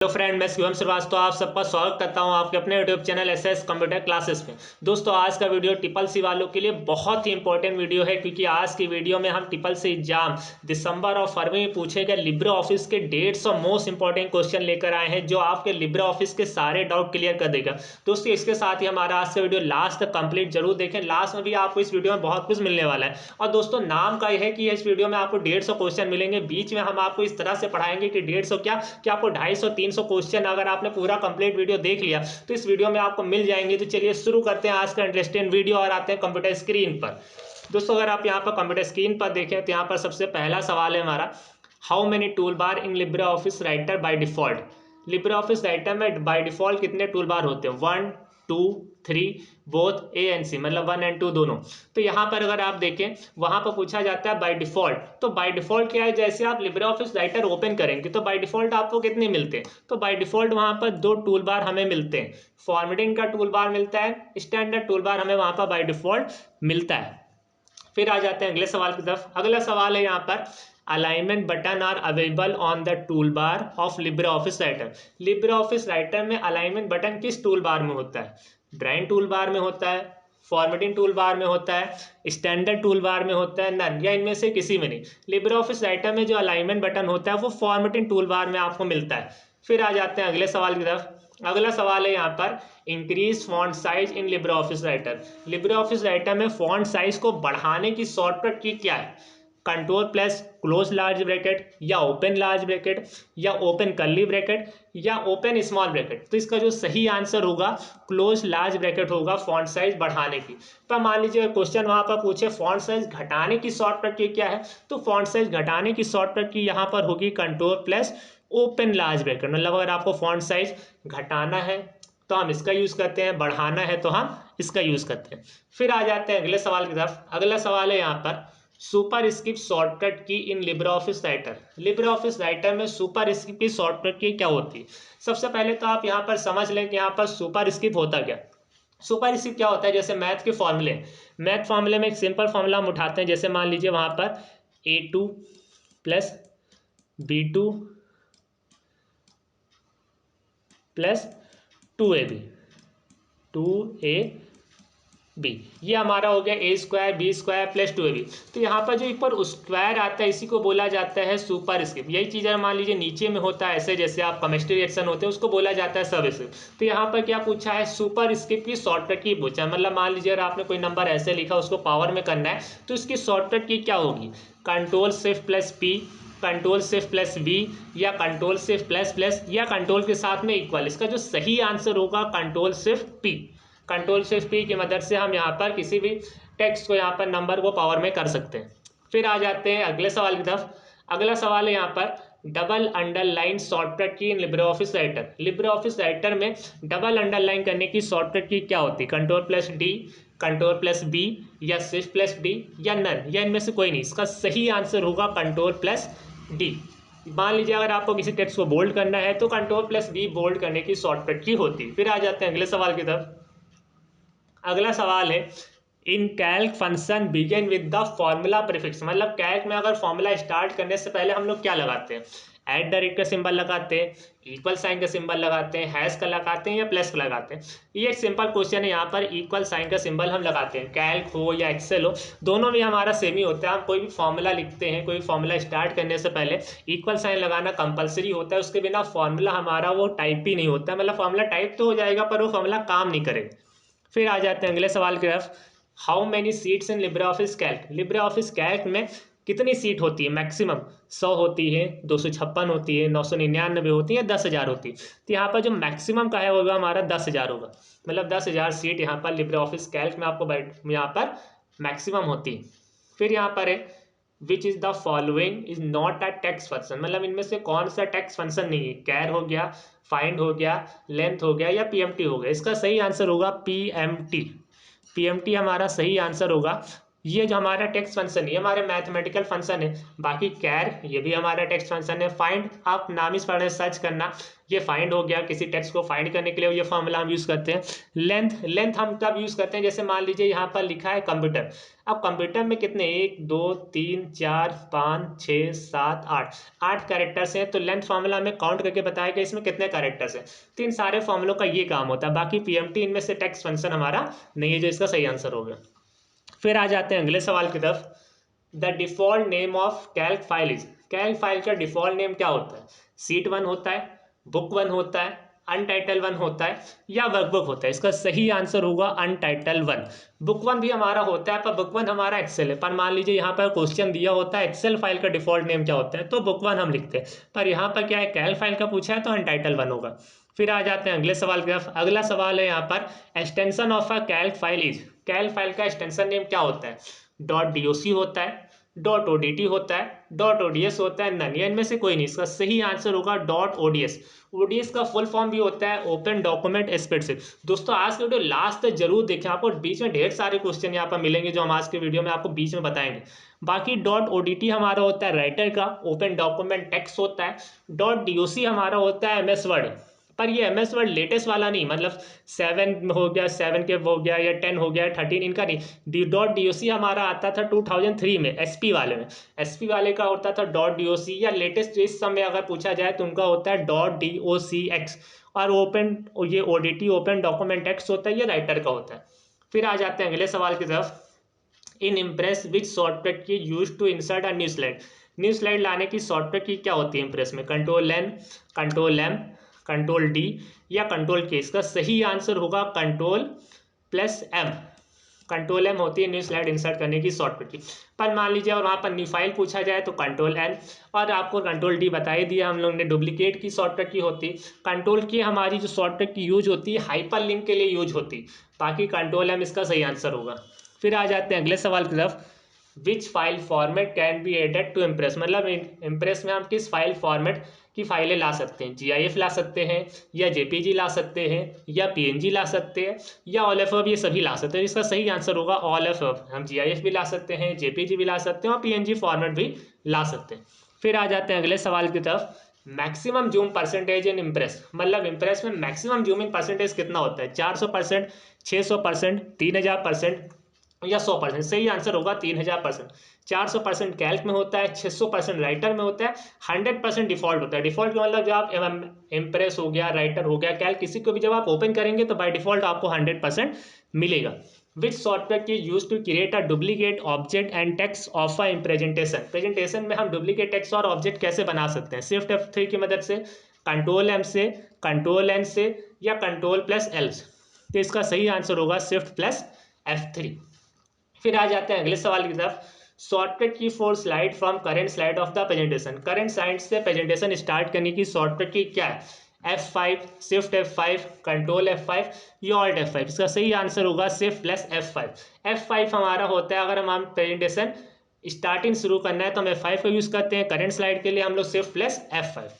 Hello friend, मैं शिवम श्रीवास्तव आप सबका स्वागत करता हूं आपके अपने YouTube channel SS computer classes में। दोस्तों, आज का वीडियो ट्रिपल सी वालों के लिए बहुत ही इंपॉर्टेंट वीडियो है, क्योंकि आज की वीडियो में हम ट्रिपल सी एग्जाम दिसंबर और फरवरी में पूछे गए लिब्रे ऑफिस के 150 मोस्ट इंपॉर्टेंट क्वेश्चन लेकर आए हैं, जो आपके लिब्रे ऑफिस के सारे डाउट क्लियर कर देगा। दोस्तों, इसके साथ ही हमारा आज का वीडियो लास्ट तक कंप्लीट जरूर देखें। लास्ट में भी आपको इस वीडियो में बहुत कुछ मिलने वाला है। और दोस्तों, नाम का यह है कि इस वीडियो में आपको 150 क्वेश्चन मिलेंगे। बीच में हम आपको इस तरह से पढ़ाएंगे कि 150 क्या कि आपको 250-300 क्वेश्चन अगर आपने पूरा कंप्लीट वीडियो देख लिया तो इस वीडियो में आपको मिल जाएंगे। तो चलिए शुरू करते हैं आज का इंटरेस्टिंग वीडियो और आते हैं कंप्यूटर स्क्रीन पर। दोस्तों, अगर आप यहाँ पर कंप्यूटर स्क्रीन पर देखें तो यहाँ पर सबसे पहला सवाल है हमारा, how many tool bar in Libre office writer by default. Libre office Writer में बाय डिफॉल्ट कितने टूल बार होते हैं? 1, 2, 3, बोथ ए एंड सी, मतलब 1 और 2 दोनों। तो यहाँ पर अगर आप देखें, वहां पर पूछा जाता है बाय डिफॉल्ट। तो बाय डिफॉल्ट क्या है? जैसे आप लिब्रे ऑफिस राइटर ओपन करेंगे तो बाय डिफॉल्ट आपको कितने मिलते हैं? तो बाय डिफॉल्ट वहां पर 2 टूल बार हमें मिलते हैं। फॉर्मेटिंग का टूल बार मिलता है, स्टैंडर्ड टूल बार हमें वहां पर बाय डिफॉल्ट मिलता है। फिर आ जाते हैं अगले सवाल की तरफ। अगला सवाल है यहाँ पर, alignment button are available on the tool bar of Libre office Writer. Libre office Writer में अलाइनमेंट बटन किस टूल बार में होता है? ड्राइंग टूल बार में होता है, फॉर्मेटिंग टूल बार में होता है, स्टैंडर्ड टूल बार में होता है, नन, या इनमें से किसी में नहीं। लिब्रे ऑफिस राइटर में जो अलाइनमेंट बटन होता है वो फॉर्मेटिंग टूल बार में आपको मिलता है। फिर आ जाते हैं अगले सवाल की तरफ। अगला सवाल है यहाँ पर, increase font size in Libre office Writer. Libre office Writer में फॉन्ट साइज को बढ़ाने की शॉर्टकट की क्या है? Control plus close large bracket, या ओपन लार्ज ब्रैकेट, या ओपन कर्ली ब्रैकेट, या ओपन स्मॉल ब्रैकेट। तो इसका जो सही आंसर होगा क्लोज लार्ज ब्रैकेट होगा फॉन्ट साइज बढ़ाने की। पर मान लीजिए क्वेश्चन वहां पर पूछे फॉन्ट साइज घटाने की शॉर्टकट की क्या है, तो फॉन्ट साइज घटाने की शॉर्टकट की यहाँ पर होगी control plus open large bracket. मतलब अगर आपको फॉन्ट साइज घटाना है तो हम इसका यूज करते हैं, बढ़ाना है तो हम इसका यूज करते हैं। फिर आ जाते हैं अगले सवाल की तरफ। अगला सवाल है यहाँ पर, super script shortcut key in Libre office Writer. Libre office Writer में सुपर स्क्रिप्ट की शॉर्टकट की क्या होती है? सबसे पहले तो आप यहाँ पर समझ लें कि यहाँ पर सुपर स्क्रिप्ट होता क्या। सुपर स्क्रिप्ट क्या होता है? जैसे मैथ के फॉर्मूले, मैथ फॉर्मूले में एक सिंपल फॉर्मूला हम उठाते हैं। जैसे मान लीजिए वहां पर A2 plus B2 plus 2AB, 2AB, ये हमारा हो गया A² B² प्लस 2AB। तो यहाँ पर जो ऊपर स्क्वायर आता है इसी को बोला जाता है सुपर स्क्रिप्ट। यही चीज़ मान लीजिए नीचे में होता है ऐसे, जैसे आप केमिस्ट्री रिएक्शन होते हैं उसको बोला जाता है सब स्क्रिप्ट। तो यहाँ पर क्या पूछा है? सुपर स्क्रिप्ट की शॉर्टकट की पूछा है। मतलब मान लीजिए अगर आपने कोई नंबर ऐसे लिखा उसको पावर में करना है तो इसकी शॉर्टकट की क्या होगी? Control shift plus P, control shift plus V, या कंट्रोल शिफ्ट प्लस प्लस, या कंट्रोल के साथ में इक्वल। इसका जो सही आंसर होगा control shift P। Control shift P की मदद से हम यहाँ पर किसी भी टेक्स्ट को, यहाँ पर नंबर को पावर में कर सकते हैं। फिर आ जाते हैं अगले सवाल की तरफ। अगला सवाल है यहाँ पर, double underline shortcut key in Libre office Writer. Libre office Writer में डबल अंडरलाइन करने की शॉर्टकट की क्या होती है? Control plus D, control plus B, या शिफ्ट प्लस D, या नन, या इनमें से कोई नहीं। इसका सही आंसर होगा कंट्रोल प्लस D। मान लीजिए अगर आपको किसी टेक्स्ट को बोल्ड करना है तो कंट्रोल प्लस B बोल्ड करने की शॉर्टकट की होती है। फिर आ जाते हैं अगले सवाल की तरफ। अगला सवाल है, in Calc function begin with the formula prefix. मतलब कैल्क में अगर फॉर्मूला स्टार्ट करने से पहले हम लोग क्या लगाते हैं? एट द रेट का सिंबल लगाते हैं, इक्वल साइन का सिंबल लगाते हैं, हैश का लगाते हैं, या प्लस का लगाते हैं? ये एक सिंपल क्वेश्चन है। यहाँ पर इक्वल साइन का सिंबल हम लगाते हैं। कैल्क हो या एक्सेल हो, दोनों में हमारा सेम ही होता है। हम कोई भी फॉर्मूला लिखते हैं, कोई फॉर्मूला स्टार्ट करने से पहले इक्वल साइन लगाना कंपलसरी होता है। उसके बिना फॉर्मूला हमारा वो टाइप ही नहीं होता। मतलब फॉर्मूला टाइप तो हो जाएगा पर वो फॉर्मूला काम नहीं करेगा। फिर आ जाते हैं अगले सवाल की तरफ। How many seats in Libre office Calc. Libre office Calc में कितनी सीट होती है? मैक्सिमम 100 होती है, 256 होती है, 999 होती है, 10,000 होती है। तो यहाँ पर जो मैक्सिमम का है वो हमारा 10,000 होगा। मतलब 10,000 सीट यहाँ पर लिब्रे ऑफिस कैल्क में आपको यहाँ पर मैक्सिमम होती है। फिर यहाँ पर है, which is the following is not a text function. मतलब इनमें से कौन सा टेक्स्ट फंक्शन नहीं है? कैर हो गया, फाइंड हो गया, लेंथ हो गया, या पीएमटी हो गया। इसका सही आंसर होगा पीएमटी। पीएमटी हमारा सही आंसर होगा। ये जो हमारा टेक्स्ट फंक्शन है ये हमारे मैथमेटिकल फंक्शन है। बाकी कैर ये भी हमारा टेक्स्ट फंक्शन है। फाइंड आप नाम इस पढ़ने सर्च करना, ये फाइंड हो गया। किसी टेक्स्ट को फाइंड करने के लिए ये फॉर्मूला हम यूज करते हैं। लेंथ, लेंथ हम तब यूज करते हैं जैसे मान लीजिए यहाँ पर लिखा है कंप्यूटर। अब कंप्यूटर में कितने 1 2 3 4 5 6 7 8 8 कैरेक्टर्स हैं, तो लेंथ फार्मूला में काउंट करके बताया कि इसमें कितने कैरेक्टर्स हैं। तो इन सारे फॉर्मूलों का ये काम होता है। बाकी पीएमटी इनमें से टेक्स्ट फंक्शन हमारा नहीं है, जो इसका सही आंसर होगा। फिर आ जाते हैं अगले सवाल की तरफ। The default name of Calc file is, Calc file का डिफॉल्ट नेम क्या होता है? सीट 1 होता है, बुक 1 होता है, अनटाइटल 1 होता है, या वर्कबुक होता है? इसका सही आंसर होगा अनटाइटल 1। बुक 1 भी हमारा होता है, पर बुक 1 हमारा एक्सेल है। पर मान लीजिए यहाँ पर क्वेश्चन दिया होता है एक्सेल फाइल का डिफॉल्ट नेम क्या होता है, तो बुक 1 हम लिखते हैं। पर यहाँ पर क्या है, कैल्क फाइल का पूछा है तो अनटाइटल 1 होगा। फिर आ जाते हैं अगले सवाल की तरफ। अगला सवाल है यहाँ पर, extension of a Calc file is, Calc file का एक्सटेंशन नेम क्या होता है? .doc होता है, .odt होता है, .ods होता है, नन, या इनमें से कोई नहीं। इसका सही आंसर होगा .ods। ओडीएस का फुल फॉर्म भी होता है ओपन डॉक्यूमेंट स्प्रेडशीट। दोस्तों आज के वीडियो लास्ट तक जरूर देखें, आपको बीच में ढेर सारे क्वेश्चन यहाँ पर मिलेंगे जो हम आज के वीडियो में आपको बीच में बताएंगे। बाकी .odt हमारा होता है राइटर का ओपन डॉक्यूमेंट टेक्स्ट होता है। .doc हमारा होता है एमएस वर्ड, पर ये एमएस वर्ड लेटेस्ट वाला नहीं, मतलब 7 हो गया, 7 के हो गया, या 10 हो गया, 13 इनका नहीं। .doc हमारा आता था 2003 में एसपी वाले में, एसपी वाले का होता था .doc, या लेटेस्ट इस समय अगर पूछा जाए तो उनका होता है .docx। और ओपन ये ओडीटी ओपन डॉक्यूमेंट टेक्स्ट होता है, ये राइटर का होता है। फिर आ जाते हैं अगले सवाल की तरफ। In Impress which shortcut key use to insert a new slide, new slide लाने की शॉर्टकट की क्या होती है इम्प्रेस में? Control N, control M, control D, या कंट्रोल के? इसका सही आंसर होगा control plus M. Control M होती है न्यू स्लाइड इंसर्ट करने की शॉर्टकट की। पर मान लीजिए और वहाँ पर न्यू फाइल पूछा जाए तो कंट्रोल एन, और आपको कंट्रोल डी बता ही दिया हम लोग ने, डुप्लीकेट की शॉर्टकट की होती। कंट्रोल की हमारी जो शॉर्टकट की यूज होती है हाइपर लिंक के लिए यूज होती। बाकी कंट्रोल एम इसका सही आंसर होगा। फिर आ जाते हैं अगले सवाल की तरफ। Which file format can be added to Impress, मतलब इम्प्रेस में हम किस फाइल फॉर्मेट की फाइलें ला सकते हैं? GIF ला सकते हैं, या JPG ला सकते हैं, या PNG ला सकते हैं, या ऑल एफ, ये सभी ला सकते हैं। इसका सही आंसर होगा ऑल एफ। हम GIF भी ला सकते हैं, JPG भी ला सकते हैं, और PNG फॉर्मेट भी ला सकते हैं। फिर आ जाते हैं अगले सवाल की तरफ। Maximum zoom percentage in impress, मतलब इम्प्रेस में मैक्सिमम जूम इन परसेंटेज कितना होता है? 400%, 600%, 3000%, या 100%? सही आंसर होगा 3000%। 400% कैल्क में होता है, 600% राइटर में होता है, 100% डिफॉल्ट होता है। डिफॉल्ट का मतलब जब आप इम्प्रेस हो गया, राइटर हो गया, कैल्क, किसी को भी जब आप ओपन करेंगे तो बाय डिफॉल्ट आपको 100% मिलेगा। Which software key use to create a duplicate object and text of a presentation, presentation में हम डुप्लीकेट टेक्स्ट और ऑब्जेक्ट कैसे बना सकते हैं? शिफ्ट F3 की मदद से, कंट्रोल एम से, कंट्रोल एन से, या कंट्रोल प्लस एल से? तो इसका सही आंसर होगा शिफ्ट प्लस F3। फिर आ जाते हैं अगले सवाल की तरफ। शॉर्टकट की for slide from current slide of the presentation, current slide से प्रेजेंटेशन स्टार्ट करने की शॉर्टकट की क्या है? F5, shift F5, control F5, या ऑल्ट F5? इसका सही आंसर होगा शिफ्ट प्लस F5। F5 हमारा होता है अगर हम प्रेजेंटेशन स्टार्टिंग शुरू करना है तो हम F5 का यूज करते हैं। करेंट स्लाइड के लिए हम लोग shift plus F5।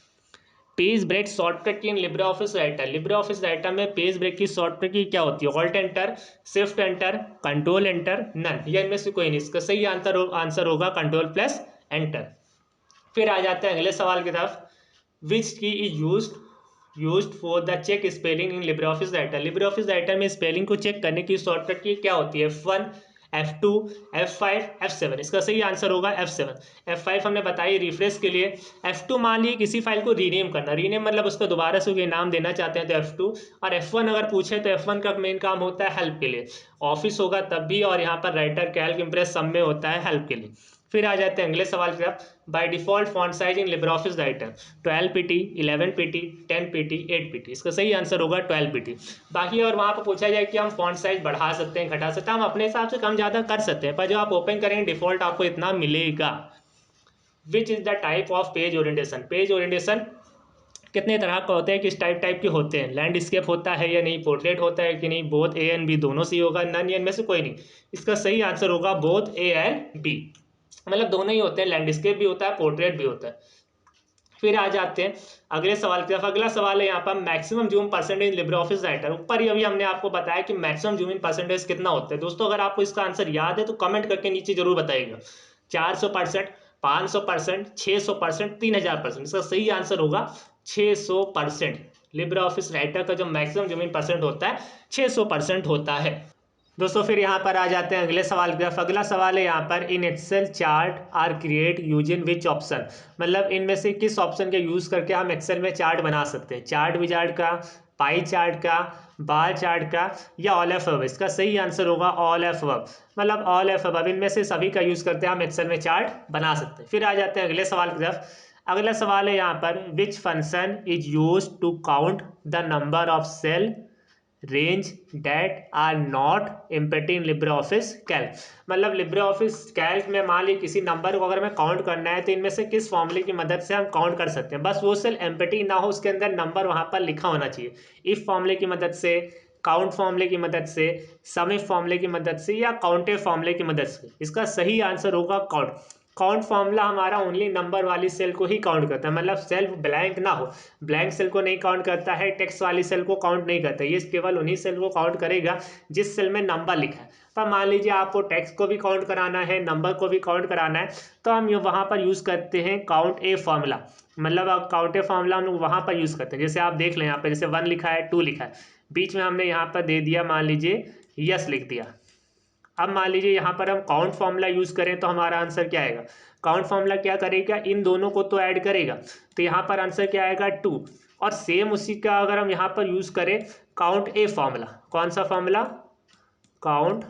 Page break shortcut key in Libre office Writer, Libre office Writer में पेज ब्रेक की शॉर्टकट की क्या होती है? Alt enter, shift enter, control enter, none, या इनमें से कोई नहीं। इसका सही आंसर होगा कंट्रोल प्लस एंटर। फिर आ जाते हैं अगले सवाल की तरफ। Which key is used for the check spelling in Libre office Writer, Libre office Writer में स्पेलिंग को चेक करने की शॉर्टकट की क्या होती है? F1, F2, F5, F7? इसका सही आंसर होगा F7। F5 हमने बताई रिफ्रेश के लिए। F2 मान लीजिए किसी फाइल को रीनेम करना, रीनेम मतलब उसको दोबारा से नाम देना चाहते हैं तो F2। और F1 अगर पूछे तो F1 का मेन काम होता है हेल्प के लिए, ऑफिस होगा तब भी, और यहाँ पर राइटर, कैल्क, इम्प्रेस सब में होता है हेल्प के लिए। फिर आ जाते हैं अगले सवाल की तरफ। By default font size in LibreOffice writer 12 pt, 11 pt, 10 pt, 8 pt? इसका सही आंसर होगा 12 pt। बाकी अगर वहाँ पर पूछा जाए कि हम फॉन्ट साइज बढ़ा सकते हैं, घटा सकते हैं, हम अपने हिसाब से कम ज़्यादा कर सकते हैं, पर जब आप ओपन करेंगे डिफॉल्ट आपको इतना मिलेगा। Which is the type of page orientation, page orientation कितने तरह का होता है, किस टाइप के होते हैं? लैंडस्केप होता है या नहीं, पोर्ट्रेट होता है कि नहीं, बोथ A एंड B दोनों सही होगा, नन, या इनमें से कोई नहीं? इसका सही आंसर होगा बोथ A एंड B, मतलब दोनों ही होते हैं, लैंडस्केप भी होता है, पोर्ट्रेट भी होता है। फिर आ जाते हैं अगले सवाल की तरफ। अगला सवाल है यहाँ पर maximum zoom percentage Libre office writer. ऊपर ही अभी हमने आपको बताया कि मैक्सिमम जूम इन परसेंटेज कितना होता है। दोस्तों अगर आपको इसका आंसर याद है तो कमेंट करके नीचे जरूर बताइएगा। 400%, 500%, 600%, 3000%। इसका सही आंसर होगा 600%। लिब्रे ऑफिस राइटर का जो मैक्सिमम जूम इन परसेंट होता है 600% होता है। दोस्तों फिर यहाँ पर आ जाते हैं अगले सवाल की तरफ। अगला सवाल है यहाँ पर in Excel chart are create using which option. मतलब इनमें से किस ऑप्शन के यूज़ करके हम एक्सेल में चार्ट बना सकते हैं। चार्ट विजार्ट का, पाई चार्ट का, बार चार्ट का, या ऑल ऑफ अबव। इसका सही आंसर होगा ऑल ऑफ अबव। मतलब ऑल ऑफ अबव, इनमें से सभी का यूज़ करते हैं हम एक्सेल में चार्ट बना सकते हैं। फिर आ जाते हैं अगले सवाल की तरफ। अगला सवाल है यहाँ पर which function is use to count the number of cell range that are not empty in Libre office Calc. मतलब लिब्रे ऑफिस कैल्क में मान लीजिए किसी नंबर को अगर हमें काउंट करना है तो इनमें से किस फॉर्मूले की मदद से हम काउंट कर सकते हैं। बस वो सेल एम्प्टी ना हो, उसके अंदर नंबर वहां पर लिखा होना चाहिए। इफ फॉर्मूले की मदद से, काउंट फॉर्मूले की मदद से, सम इफ फॉर्मूले की मदद से, या काउंटेड फॉर्मूले की मदद से। इसका सही आंसर होगा काउंट। काउंट फॉर्मूला हमारा ओनली नंबर वाली सेल को ही काउंट करता है। मतलब सेल ब्लैंक ना हो, ब्लैंक सेल को नहीं काउंट करता है, टेक्स्ट वाली सेल को काउंट नहीं करता है। ये केवल उन्हीं सेल को काउंट करेगा जिस सेल में नंबर लिखा है। पर मान लीजिए आपको टेक्स्ट को भी काउंट कराना है, नंबर को भी काउंट कराना है, तो हम वहाँ पर यूज़ करते हैं काउंट ए फॉर्मूला। मतलब काउंट ए फॉर्मूला हम लोग वहाँ पर यूज़ करते हैं। जैसे आप देख लें यहाँ पर, जैसे 1 लिखा है, 2 लिखा है, बीच में हमने यहाँ पर दे दिया मान लीजिए यस लिख दिया। अब मान लीजिए यहाँ पर हम काउंट फॉर्मूला यूज़ करें तो हमारा आंसर क्या आएगा। काउंट फॉर्मूला क्या करेगा, इन दोनों को तो ऐड करेगा, तो यहाँ पर आंसर क्या आएगा 2। और सेम उसी का अगर हम यहाँ पर यूज़ करें काउंट ए फॉर्मूला, कौन सा फॉर्मूला, काउंट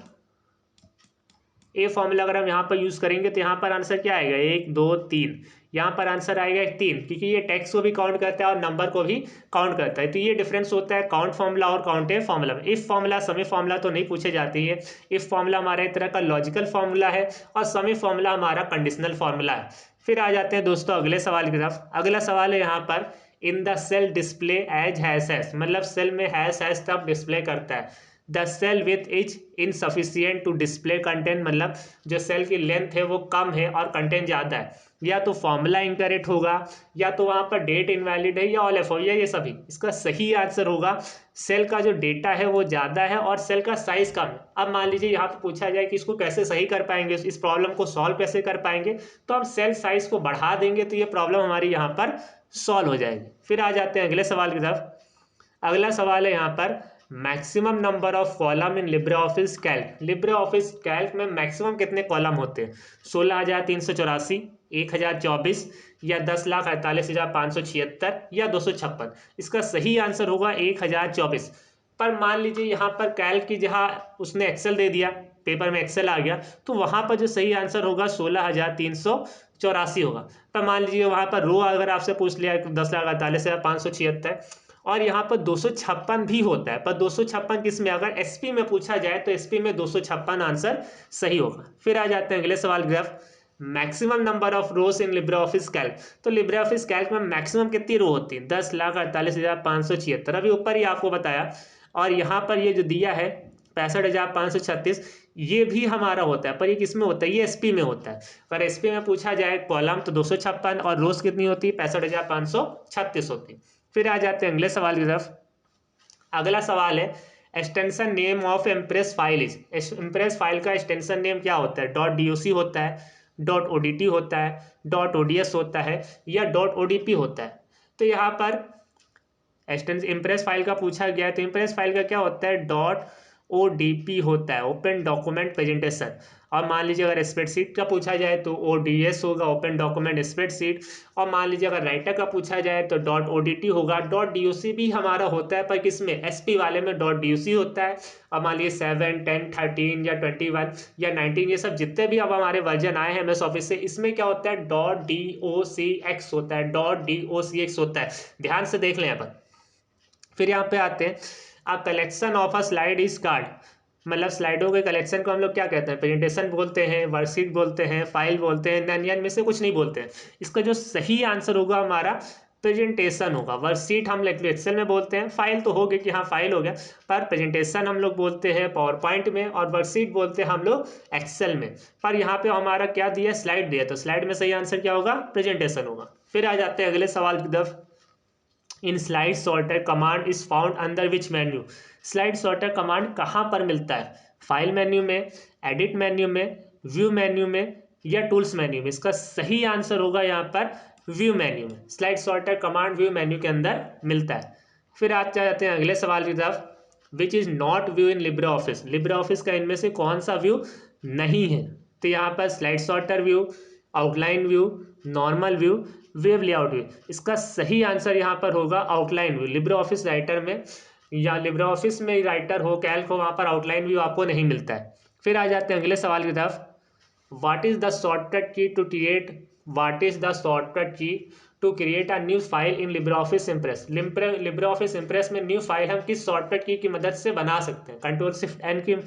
ए फॉर्मूला अगर हम यहाँ पर यूज़ करेंगे तो यहाँ पर आंसर क्या आएगा 1 2 3। यहाँ पर आंसर आएगा 3, क्योंकि ये टेक्स्ट को भी काउंट करता है और नंबर को भी काउंट करता है। तो ये डिफरेंस होता है काउंट फॉर्मूला और काउंट ए फॉर्मूला में। इफ फॉर्मूला, समी फॉर्मूला तो नहीं पूछे जाती है। इफ फॉर्मूला हमारा एक तरह का लॉजिकल फॉर्मूला है और समी फॉर्मूला हमारा कंडीशनल फॉर्मूला है। फिर आ जाते हैं दोस्तों अगले सवाल की तरफ। अगला सवाल है यहाँ पर in the cell display as hash hash. मतलब सेल में हैश हैश तब डिस्प्ले करता है। The cell width is insufficient to display content. मतलब जो सेल की लेंथ है वो कम है और कंटेंट ज़्यादा है, या तो फॉर्मूला इनकरेक्ट होगा, या तो वहाँ पर डेट इनवैलिड है, या ऑल एफ हो, या ये सभी। इसका सही आंसर होगा सेल का जो डेटा है वो ज़्यादा है और सेल का साइज कम है। अब मान लीजिए यहाँ पर पूछा जाए कि इसको कैसे सही कर पाएंगे, इस प्रॉब्लम को सॉल्व कैसे कर पाएंगे, तो हम सेल साइज को बढ़ा देंगे तो ये प्रॉब्लम हमारी यहाँ पर सॉल्व हो जाएगी। फिर आ जाते हैं अगले सवाल की तरफ। अगला सवाल है यहाँ पर maximum number of column in Libre office Calc. Libre office Calc में मैक्सिमम कितने कॉलम होते हैं, 16,384, 1,024, या 10,48,576, या 256। इसका सही आंसर होगा 1,024। पर मान लीजिए यहाँ पर कैल्क की जहाँ उसने एक्सेल दे दिया, पेपर में एक्सेल आ गया, तो वहाँ पर जो सही आंसर होगा 16,384 होगा। पर मान लीजिए वहाँ पर रो अगर आपसे पूछ लिया 10,48,576, और यहाँ पर 256 भी होता है, पर 256 किस में, अगर एसपी में पूछा जाए तो एसपी में 256 आंसर सही होगा। फिर आ जाते हैं अगले सवाल की तरफ। Maximum number of rose in Libre office Calc. तो लिब्रे ऑफिस कैल्क में मैक्सिमम कितनी रो होती है, 10,48,576। अभी ऊपर ही आपको बताया। और यहाँ पर ये जो दिया है 65,536, ये भी हमारा होता है, पर ये किस में होता है, ये एसपी में होता है। पर एसपी में पूछा जाए कॉलम तो 256 और रोज कितनी होती है, 65,536 होती है। फिर आ जाते हैं अगले सवाल की तरफ। अगला सवाल है extension name of impress file is. Impress file का एक्सटेंशन नेम क्या होता है, .doc होता है, .odt होता है, .ods होता है, या .odp होता है। तो यहाँ पर एक्सटेंस इम्प्रेस फाइल का पूछा गया है, तो इम्प्रेस फाइल का क्या होता है, .odp होता है, ओपन डॉक्यूमेंट प्रेजेंटेशन। और मान लीजिए अगर स्प्रेडशीट का पूछा जाए तो ODS होगा, ओपन डॉक्यूमेंट स्प्रेडशीट। और मान लीजिए अगर राइटर का पूछा जाए तो .odt होगा। .doc भी हमारा होता है, पर किस में, SP वाले में .doc होता है। और मान लीजिए 7, 10, 13 या 21 या 19, ये सब जितने भी अब हमारे वर्जन आए हैं MS ऑफिस से, इसमें क्या होता है, .docx होता है, .docx होता है। ध्यान से देख लें यहाँ पर। फिर यहाँ पे आते हैं a collection of a slide is called. मतलब स्लाइडों के कलेक्शन को हम लोग क्या कहते हैं, प्रेजेंटेशन बोलते हैं, वर्कशीट बोलते हैं, फाइल बोलते हैं, नैनियन में से कुछ नहीं बोलते हैं। इसका जो सही आंसर होगा हमारा प्रेजेंटेशन होगा। वर्कशीट हम एक्सेल में बोलते हैं, फाइल तो हो गया कि हाँ फाइल हो गया, पर प्रेजेंटेशन हम लोग बोलते हैं पावर पॉइंट में, और वर्कशीट बोलते हैं हम लोग एक्सेल में। पर यहाँ पे हमारा क्या दिया, स्लाइड दिया, तो स्लाइड में सही आंसर क्या होगा, प्रेजेंटेशन होगा। फिर आ जाते हैं अगले सवाल की तरफ। In slide sorter command is found under which menu. Slide sorter command कहाँ पर मिलता है? फाइल मेन्यू में, एडिट मेन्यू में, व्यू मेन्यू में या टूल्स मेन्यू में? इसका सही आंसर होगा यहाँ पर व्यू मेन्यू में। Slide sorter command view menu के अंदर मिलता है। फिर आज जाते हैं अगले सवाल की तरफ। Which is not view in Libre Office. Libre office का इनमें से कौन सा व्यू नहीं है? तो यहाँ पर slide sorter view, outline view, normal view, web layout view. इसका सही आंसर यहाँ पर होगा outline view. Libre office Writer में या लिब्रे ऑफिस में राइटर हो, कैल्क हो, वहाँ पर आउटलाइन व्यू आपको नहीं मिलता है। फिर आ जाते हैं अगले सवाल की तरफ। What is the shortcut key to create what is the shortcut key to create a new file in Libre office Impress. Libre office Impress में न्यू फाइल हम किस शॉर्टकट की मदद से बना सकते हैं?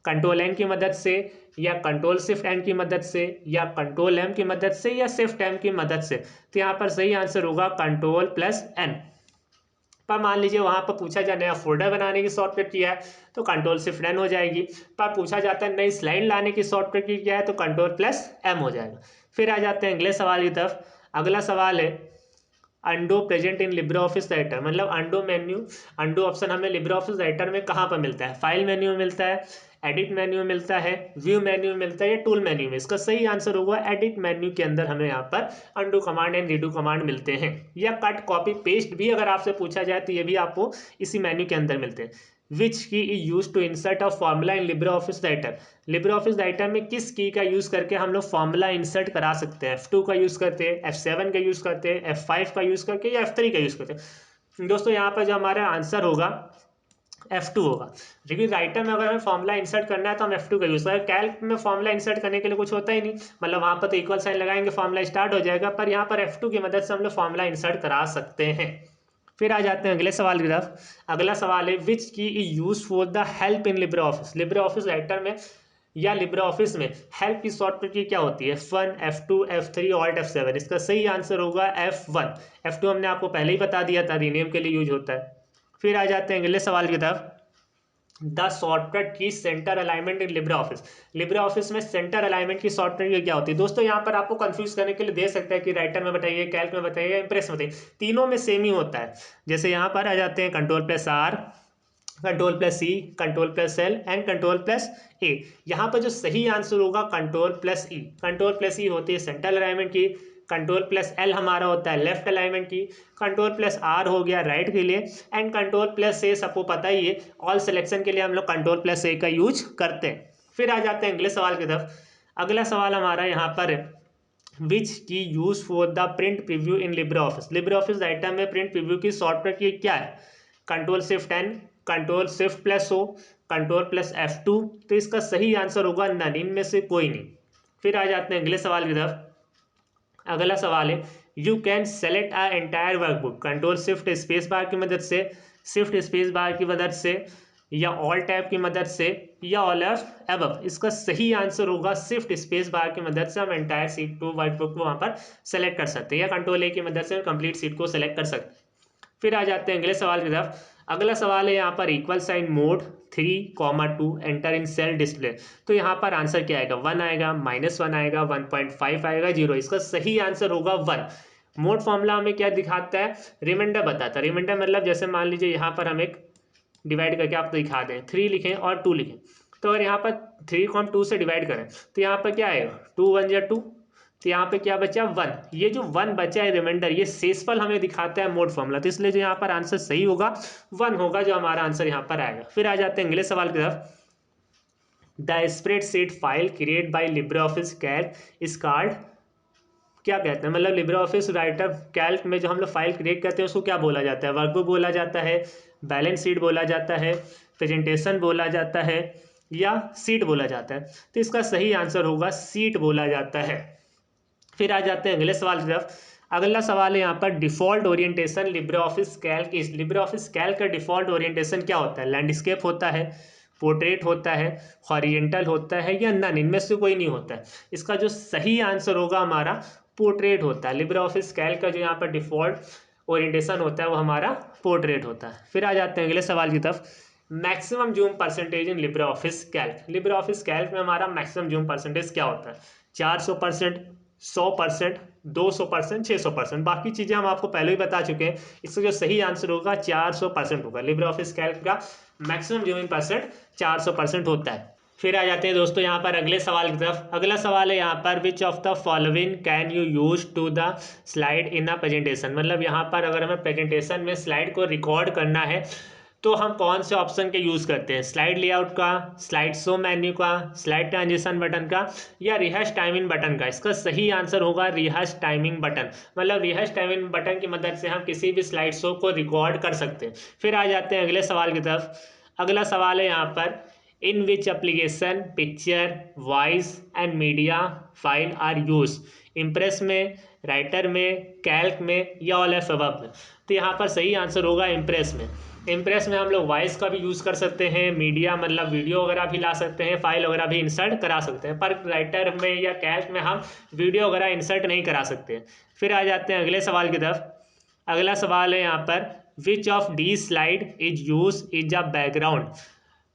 कंट्रोल एन की मदद से, या कंट्रोल शिफ्ट एन की मदद से, या कंट्रोल एम की मदद से, या शिफ्ट एम की मदद से? तो यहाँ पर सही आंसर होगा कंट्रोल प्लस एन। पर मान लीजिए वहां पर पूछा जाए नया फोल्डर बनाने की शॉर्टकट किया है तो कंट्रोल शिफ्ट एन हो जाएगी। पर पूछा जाता है नई स्लाइड लाने की शॉर्टकट की क्या है तो कंट्रोल प्लस एम हो जाएगा। फिर आ जाते हैं अगले सवाल की तरफ। अगला सवाल है undo present in Libre office Writer, मतलब अंडो मेन्यू, अंडो ऑप्शन हमें लिब्रे ऑफिस राइटर में कहाँ पर मिलता है? फाइल मेन्यू में मिलता है, एडिट मेन्यू में मिलता है, व्यू मेन्यू में मिलता है, या टूल मेन्यू में? इसका सही आंसर होगा एडिट मेन्यू के अंदर हमें यहाँ पर अंडो कमांड एंड रीडू कमांड मिलते हैं। या कट कॉपी पेस्ट भी अगर आपसे पूछा जाए तो ये भी आपको इसी मेन्यू के अंदर मिलते हैं। Which key is use to insert a formula in Libre office Writer. Libre office Writer में किस की का यूज करके हम लोग फॉर्मूला इंसर्ट करा सकते हैं? F2 का यूज करते हैं, F7 का यूज करते हैं, F5 का यूज करके, या F3 का यूज करते हैं? दोस्तों यहाँ पर जो हमारा आंसर होगा F2 होगा। क्योंकि राइटर में अगर हमें फॉर्मूला इंसर्ट करना है तो हम F2 का यूज करें। कैल्क में फॉर्मूला इंसर्ट करने के लिए कुछ होता ही नहीं, मतलब वहां पर तो इक्वल साइन लगाएंगे फॉर्मूला स्टार्ट हो जाएगा, पर यहाँ पर F2 की मदद से हम लोग फॉर्मूला इंसर्ट करा सकते हैं। फिर आ जाते हैं अगले सवाल की तरफ। अगला सवाल है विच key is use for the help in Libre Office. Libre office Writer में या लिब्रे ऑफिस में हेल्प की शॉर्टकट की क्या होती है? F1, F2, F3, alt F7। इसका सही आंसर होगा F1। F2 हमने आपको पहले ही बता दिया था, रीनेम के लिए यूज होता है। फिर आ जाते हैं अगले सवाल की तरफ। द शॉर्टकट की centre alignment in Libre Office. Libre office में सेंटर अलाइनमेंट की शॉर्टकट क्या होती है? दोस्तों यहाँ पर आपको कंफ्यूज करने के लिए दे सकता है कि राइटर में बताइए, कैल्क में बताइए, इंप्रेस में बताइए, तीनों में सेम ही होता है। जैसे यहाँ पर आ जाते हैं control plus R, control plus C, control plus L and control plus A. यहाँ पर जो सही आंसर होगा control plus E. Control plus E होती है सेंट्रल अलाइनमेंट की, कंट्रोल प्लस एल हमारा होता है लेफ्ट अलाइनमेंट की, कंट्रोल प्लस आर हो गया राइट के लिए, एंड कंट्रोल प्लस ए सबको पता ही है ऑल सिलेक्शन के लिए हम लोग कंट्रोल प्लस ए का यूज करते हैं। फिर आ जाते हैं अगले सवाल की तरफ। अगला सवाल हमारा यहाँ पर which key use for the print preview in Libre Office. Libre office Writer में प्रिंट प्रीव्यू की शॉर्टकट की क्या है? Control shift N, control shift plus O, control plus F2। तो इसका सही आंसर होगा नन, इनमें से कोई नहीं। फिर आ जाते हैं अगले सवाल की तरफ। अगला सवाल है you can select a entire workbook. Control shift space bar की मदद से, शिफ्ट स्पेस बार की मदद से, या ऑल टैब की मदद से, या ऑल ऑफ एबव? इसका सही आंसर होगा शिफ्ट स्पेस बार की मदद से हम एंटायर सीट को, वर्कबुक को वहां पर सेलेक्ट कर सकते हैं, या कंट्रोल ए की मदद से कंप्लीट सीट को सेलेक्ट कर सकते हैं। फिर आ जाते हैं अगले सवाल की तरफ। अगला सवाल है यहाँ पर equal sign mod 3,2 enter in cell display. तो यहाँ पर आंसर क्या आएगा? 1 आएगा, -1 आएगा, 1.5 आएगा, 0। इसका सही आंसर होगा 1। मोड फॉर्मूला हमें क्या दिखाता है? रिमाइंडर बताता है। रिमाइंडर मतलब जैसे मान लीजिए यहाँ पर हम एक डिवाइड करके आपको दिखा दें, 3 लिखें और 2 लिखें, तो अगर यहाँ पर 3 को हम 2 से डिवाइड करें तो यहाँ पर क्या आएगा? 2 1 या 2, तो यहाँ पे क्या बचा? 1। ये जो 1 बचा है रिमाइंडर, ये शेषफल हमें दिखाता है मोड फॉर्मूला, तो इसलिए जो यहाँ पर आंसर सही होगा 1 होगा, जो हमारा आंसर यहाँ पर आएगा। फिर आ जाते हैं अगले सवाल की तरफ। The spreadsheet file create bye Libre office Calc is called, क्या कहते हैं? मतलब लिब्रे ऑफिस राइटर कैल्क में जो हम लोग फाइल क्रिएट करते हैं उसको क्या बोला जाता है? वर्कबुक बोला जाता है, बैलेंस शीट बोला जाता है, प्रेजेंटेशन बोला जाता है, या सीट बोला जाता है? तो इसका सही आंसर होगा सीट बोला जाता है। फिर आ जाते हैं अगले सवाल की तरफ। अगला सवाल है यहाँ पर default orientation Libre office Calc is. Libre office Calc का डिफॉल्ट ओरिएंटेशन क्या होता है? लैंडस्केप होता है, पोर्ट्रेट होता है, हॉरिजेंटल होता है, या नन? इनमें से कोई नहीं होता है। इसका जो सही आंसर होगा हमारा पोर्ट्रेट होता है। लिब्रे ऑफिस कैल्क का जो यहाँ पर डिफॉल्ट ओरिएंटेशन होता है वो हमारा पोर्ट्रेट होता है। फिर आ जाते हैं अगले सवाल की तरफ। Maximum zoom percentage in Libre office Calc. Libre office Calc में हमारा मैक्सिमम जूम परसेंटेज क्या होता है? 400%, 100%, 200%, 600%। बाकी चीज़ें हम आपको पहले ही बता चुके हैं। इसका जो सही आंसर होगा 400% होगा। लिब्रे ऑफिस कैल्क का मैक्सिमम जूमिंग परसेंट 400% होता है। फिर आ जाते हैं दोस्तों यहाँ पर अगले सवाल की तरफ। अगला सवाल है यहाँ पर, which of the following can you use to the slide in a presentation. मतलब यहाँ पर अगर हमें प्रेजेंटेशन में स्लाइड को रिकॉर्ड करना है तो हम कौन से ऑप्शन के यूज़ करते हैं? स्लाइड लेआउट का, स्लाइड शो मेन्यू का, स्लाइड ट्रांजिशन बटन का, या रिहर्स टाइमिंग बटन का। इसका सही आंसर होगा रिहर्स टाइमिंग बटन। मतलब रिहर्स टाइमिंग बटन की मदद से हम किसी भी स्लाइड शो को रिकॉर्ड कर सकते हैं। फिर आ जाते हैं अगले सवाल की तरफ। अगला सवाल है यहाँ पर, in which application picture, voice and media file are use. Impress में, राइटर में, कैल्क में, या ऑल ऑफ अबव में। तो यहाँ पर सही आंसर होगा इम्प्रेस में। इम्प्रेस में हम लोग वॉइस का भी यूज़ कर सकते हैं, मीडिया मतलब वीडियो वगैरह भी ला सकते हैं, फाइल वगैरह भी इंसर्ट करा सकते हैं, पर राइटर में या कैल्क में हम वीडियो वगैरह इंसर्ट नहीं करा सकते। फिर आ जाते हैं अगले सवाल की तरफ। अगला सवाल है यहाँ पर, which of D slide is use is a background,